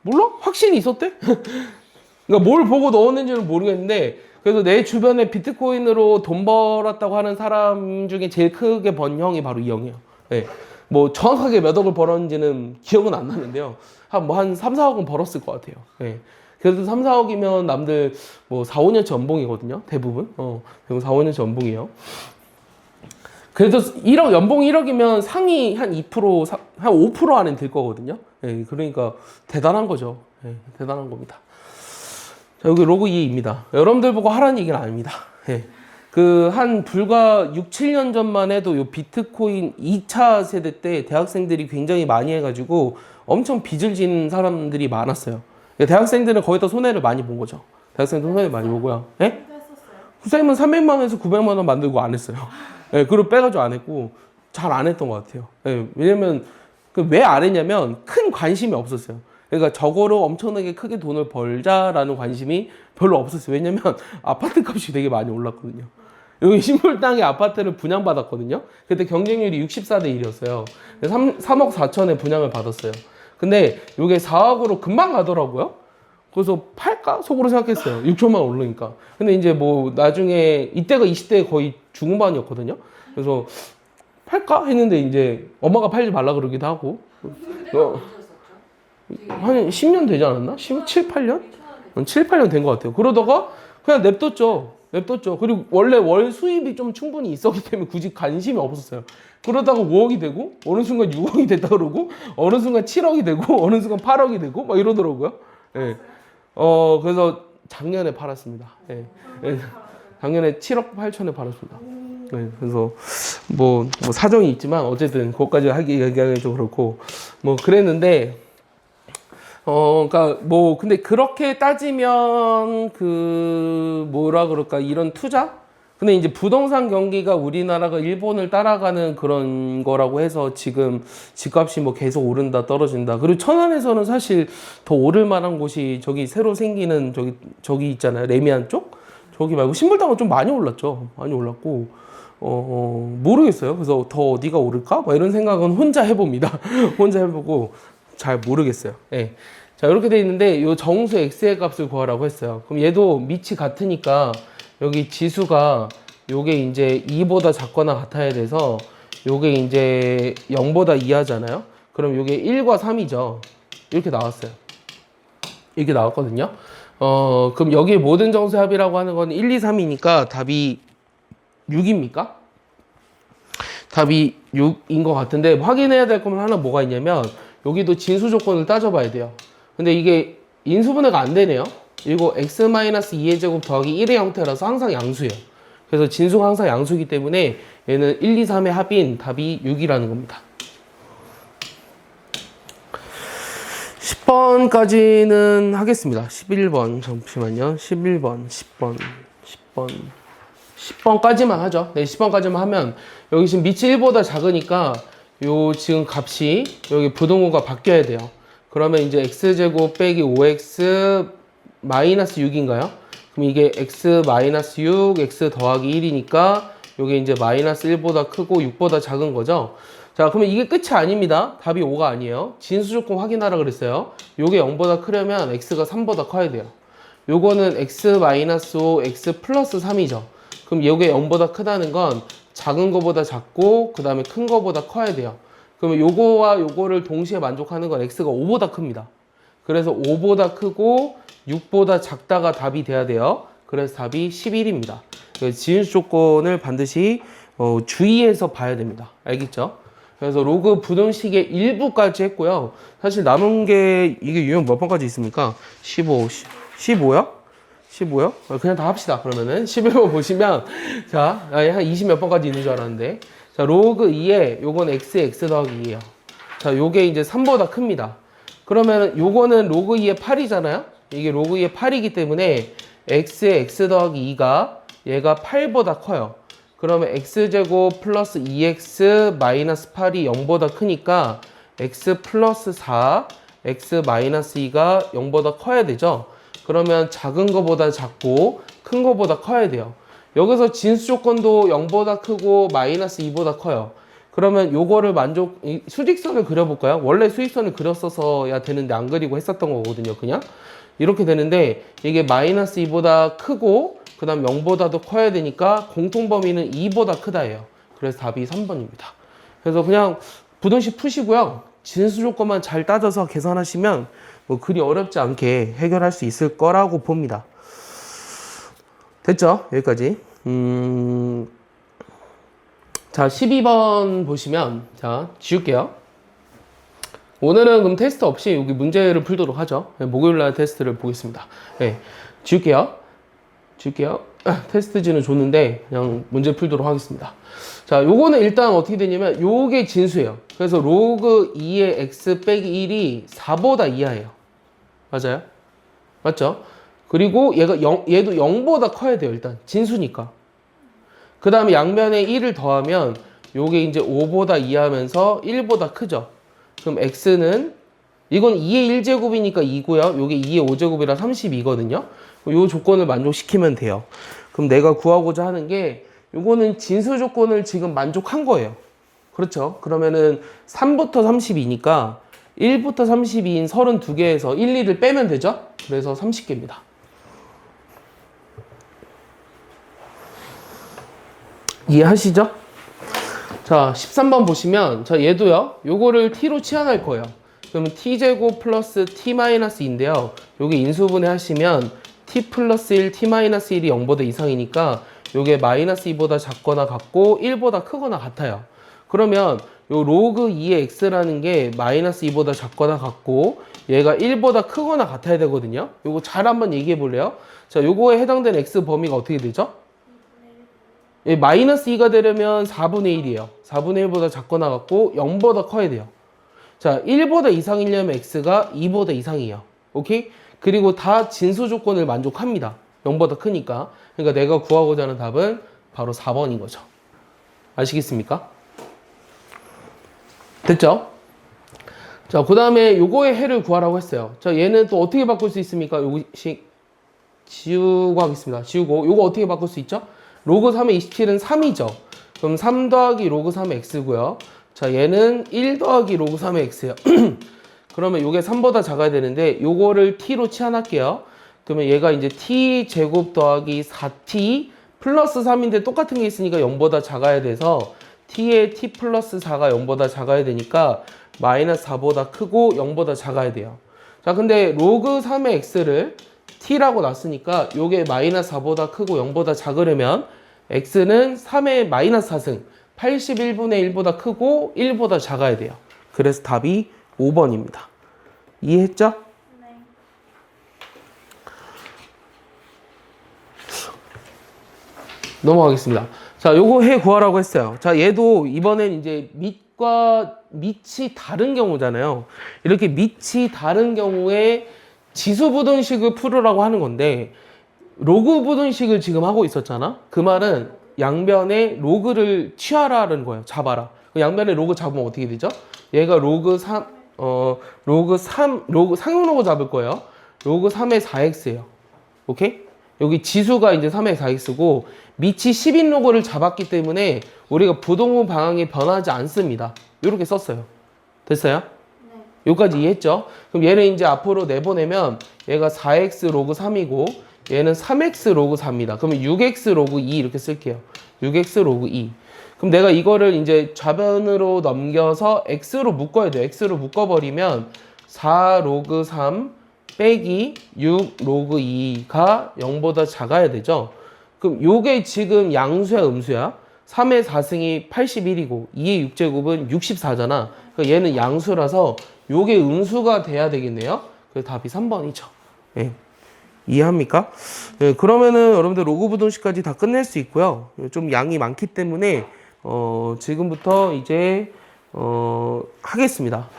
몰라? 확신이 있었대? 그러니까 뭘 보고 넣었는지는 모르겠는데 그래서 내 주변에 비트코인으로 돈 벌었다고 하는 사람 중에 제일 크게 번 형이 바로 이 형이에요. 네. 뭐 정확하게 몇 억을 벌었는지는 기억은 안 나는데요. 한 3, 4억은 벌었을 것 같아요. 네. 그래도 3, 4억이면 남들 뭐 4, 5년치 연봉이거든요. 대부분. 대부분 4, 5년치 연봉이에요. 그래도 1억, 연봉 1억이면 상위 한 2%, 한 5% 안에 들 거거든요. 예, 그러니까 대단한 거죠. 예, 대단한 겁니다. 자, 여기 로그 2입니다. 여러분들 보고 하라는 얘기는 아닙니다. 예. 한 불과 6, 7년 전만 해도 요 비트코인 2차 세대 때 대학생들이 굉장히 많이 해가지고 엄청 빚을 지는 사람들이 많았어요. 대학생들은 거의 다 손해를 많이 본 거죠. 대학생들 손해를 많이 보고요. 예? 후생은 300만 원에서 900만 원 만들고 안 했어요. 예, 그리고 빼가지고 안 했고 잘 안 했던 것 같아요. 예, 왜냐면 왜 안 했냐면 큰 관심이 없었어요. 그러니까 저거로 엄청나게 크게 돈을 벌자라는 관심이 별로 없었어요. 왜냐면 아파트 값이 되게 많이 올랐거든요. 여기 신물 땅에 아파트를 분양받았거든요. 그때 경쟁률이 64대 1이었어요. 3억 4천에 분양을 받았어요. 근데 이게 4억으로 금방 가더라고요. 그래서 팔까? 속으로 생각했어요. 6천만 원 오르니까. 근데 이제 뭐 나중에 이때가 20대 거의 중반이었거든요. 그래서 팔까? 했는데 이제 엄마가 팔지 말라 그러기도 하고. 한 10년 되지 않았나? 7, 8년? 7, 8년 된 것 같아요. 그러다가 그냥 냅뒀죠. 그리고 원래 월 수입이 좀 충분히 있었기 때문에 굳이 관심이 없었어요. 그러다가 5억이 되고, 어느 순간 6억이 됐다 그러고, 어느 순간 7억이 되고, 어느 순간 8억이 되고, 막 이러더라고요. 예. 그래서 작년에 팔았습니다. 예. 예. 작년에 7억 8천에 팔았습니다. 네, 그래서 뭐 사정이 있지만 어쨌든 그것까지 얘기하기 좀 그렇고 뭐 그랬는데 그러니까 뭐 근데 그렇게 따지면 뭐라 그럴까 이런 투자? 근데 이제 부동산 경기가 우리나라가 일본을 따라가는 그런 거라고 해서 지금 집값이 뭐 계속 오른다 떨어진다. 그리고 천안에서는 사실 더 오를 만한 곳이 저기 새로 생기는 저기 있잖아요. 레미안 쪽? 저기 말고 신불당은 좀 많이 올랐죠. 많이 올랐고 모르겠어요. 그래서 더 어디가 오를까? 뭐 이런 생각은 혼자 해봅니다. 혼자 해보고 잘 모르겠어요. 예. 자, 이렇게 돼 있는데 요 정수 x의 값을 구하라고 했어요. 그럼 얘도 밑이 같으니까 여기 지수가 요게 이제 2보다 작거나 같아야 돼서 요게 이제 0보다 이하잖아요. 그럼 요게 1과 3이죠. 이렇게 나왔어요. 이렇게 나왔거든요. 그럼 여기 모든 정수의 합이라고 하는 건 1, 2, 3이니까 답이 6입니까? 답이 6인 것 같은데 확인해야 될 거면 하나 뭐가 있냐면 여기도 진수 조건을 따져봐야 돼요. 근데 이게 인수분해가 안 되네요. 이거 x-2의 제곱 더하기 1의 형태라서 항상 양수예요. 그래서 진수가 항상 양수이기 때문에 얘는 1, 2, 3의 합인 답이 6이라는 겁니다. 10번까지는 하겠습니다. 11번 잠시만요. 11번, 10번까지만 하죠. 네, 10번까지만 하면 여기 지금 밑이 1보다 작으니까 요 지금 값이 여기 부등호가 바뀌어야 돼요. 그러면 이제 x제곱 빼기 5x 마이너스 6인가요? 그럼 이게 x 마이너스 6, x 더하기 1이니까 요게 이제 마이너스 1보다 크고 6보다 작은 거죠. 자, 그러면 이게 끝이 아닙니다. 답이 5가 아니에요. 진수 조건 확인하라 그랬어요. 요게 0보다 크려면 x가 3보다 커야 돼요. 요거는 x 마이너스 5, x 플러스 3이죠. 그럼 요게 0보다 크다는 건 작은 거보다 작고 그 다음에 큰 거보다 커야 돼요. 그러면 요거와 요거를 동시에 만족하는 건 x가 5보다 큽니다. 그래서 5보다 크고 6보다 작다가 답이 돼야 돼요. 그래서 답이 11입니다. 진수 조건을 반드시 주의해서 봐야 됩니다. 알겠죠? 그래서 로그 부등식의 일부까지 했고요. 사실 남은 게 이게 유형 몇 번까지 있습니까? 15요? 15요? 그냥 다 합시다. 그러면은 11번 보시면 자, 한 20 몇 번까지 있는 줄 알았는데 자, 로그 2에 요건 x 더하기 2예요. 자, 요게 이제 3보다 큽니다. 그러면 요거는 로그 2의 8이잖아요? 이게 로그 2의 8이기 때문에 x의 x 더하기 2가 얘가 8보다 커요. 그러면 x제곱 플러스 2x 마이너스 8이 0보다 크니까 x 플러스 4, x 마이너스 2가 0보다 커야 되죠. 그러면 작은 거보다 작고 큰 거보다 커야 돼요. 여기서 진수 조건도 0보다 크고 마이너스 2보다 커요. 그러면 요거를 수직선을 그려볼까요? 원래 수직선을 그렸어야 되는데 안 그리고 했었던 거거든요. 그냥 이렇게 되는데 이게 마이너스 2보다 크고 그 다음 0보다도 커야 되니까 공통범위는 2보다 크다예요. 그래서 답이 3번입니다. 그래서 그냥 부등식 푸시고요. 진수 조건만 잘 따져서 계산하시면 뭐 그리 어렵지 않게 해결할 수 있을 거라고 봅니다. 됐죠? 여기까지. 자, 12번 보시면 자, 지울게요. 오늘은 그럼 테스트 없이 여기 문제를 풀도록 하죠. 목요일날 테스트를 보겠습니다. 네, 지울게요. 테스트지는 줬는데 그냥 문제 풀도록 하겠습니다. 자, 요거는 일단 어떻게 되냐면 요게 진수예요. 그래서 로그 2의 x 빼기 1이 4보다 이하예요. 맞아요? 맞죠? 그리고 얘도 0보다 커야 돼요. 일단 진수니까. 그 다음에 양면에 1을 더하면 요게 이제 5보다 이하면서 1보다 크죠. 그럼 x는 이건 2의 1제곱이니까 2고요. 요게 2의 5제곱이라 32거든요. 요 조건을 만족시키면 돼요. 그럼 내가 구하고자 하는 게 요거는 진수 조건을 지금 만족한 거예요. 그렇죠? 그러면은 3부터 32니까 1부터 32인 32개에서 1, 2를 빼면 되죠? 그래서 30개입니다. 이해하시죠? 자, 13번 보시면 자, 얘도요. 요거를 t로 치환할 거예요. 그러면 t제곱 플러스 t-2인데요. 요게 인수분해 하시면 t 플러스 1, t-1이 0보다 이상이니까 요게 마이너스 2보다 작거나 같고 1보다 크거나 같아요. 그러면 요 로그 2의 x라는 게 마이너스 2보다 작거나 같고 얘가 1보다 크거나 같아야 되거든요. 요거 잘 한번 얘기해 볼래요? 자, 요거에 해당되는 x 범위가 어떻게 되죠? 예, 마이너스 2가 되려면 4분의 1이에요. 4분의 1보다 작거나 같고 0보다 커야 돼요. 자, 1보다 이상이려면 x가 2보다 이상이에요. 오케이? 그리고 다 진수 조건을 만족합니다. 0보다 크니까. 그러니까 내가 구하고자 하는 답은 바로 4번인 거죠. 아시겠습니까? 됐죠? 자, 그 다음에 요거의 해를 구하라고 했어요. 자, 얘는 또 어떻게 바꿀 수 있습니까? 요거씩 지우고 하겠습니다. 지우고. 요거 어떻게 바꿀 수 있죠? 로그 3의 27은 3이죠. 그럼 3 더하기 로그 3의 x고요. 자, 얘는 1 더하기 로그 3의 x예요. 그러면 요게 3보다 작아야 되는데 요거를 t로 치환할게요. 그러면 얘가 이제 t 제곱 더하기 4t 플러스 3인데 똑같은 게 있으니까 0보다 작아야 돼서 t의 t 플러스 4가 0보다 작아야 되니까 마이너스 4보다 크고 0보다 작아야 돼요. 자, 근데 로그 3의 x를 t라고 놨으니까 요게 마이너스 4보다 크고 0보다 작으려면 x는 3의 마이너스 4승 81분의 1보다 크고 1보다 작아야 돼요. 그래서 답이 5번입니다. 이해했죠? 네. 넘어가겠습니다. 자, 요거 해 구하라고 했어요. 자, 얘도 이번엔 이제 밑과 밑이 다른 경우잖아요. 이렇게 밑이 다른 경우에 지수 부등식을 풀으라고 하는 건데, 로그 부등식을 지금 하고 있었잖아. 그 말은 양변에 로그를 취하라는 거예요. 잡아라. 그 양변에 로그 잡으면 어떻게 되죠? 얘가 로그 3, 상용 로그 잡을 거예요. 로그 3의 4x예요. 오케이? 여기 지수가 이제 3의 4x고, 밑이 10인 로그를 잡았기 때문에 우리가 부동분 방향이 변하지 않습니다. 이렇게 썼어요. 됐어요? 네. 여기까지 이해했죠? 그럼 얘는 이제 앞으로 내보내면 얘가 4x 로그 3이고 얘는 3x 로그 4입니다. 그러면 6x 로그 2 이렇게 쓸게요. 6x 로그 2. 그럼 내가 이거를 이제 좌변으로 넘겨서 x로 묶어야 돼요. x로 묶어버리면 4 로그 3 빼기 6 로그 2가 0보다 작아야 되죠. 그럼 요게 지금 양수야 음수야? 3의 4승이 81이고 2의 6제곱은 64잖아. 그러니까 얘는 양수라서 요게 음수가 돼야 되겠네요. 그래서 답이 3번이죠. 예. 이해합니까? 예, 그러면은 여러분들 로그 부등식까지 다 끝낼 수 있고요. 좀 양이 많기 때문에 지금부터 이제 하겠습니다.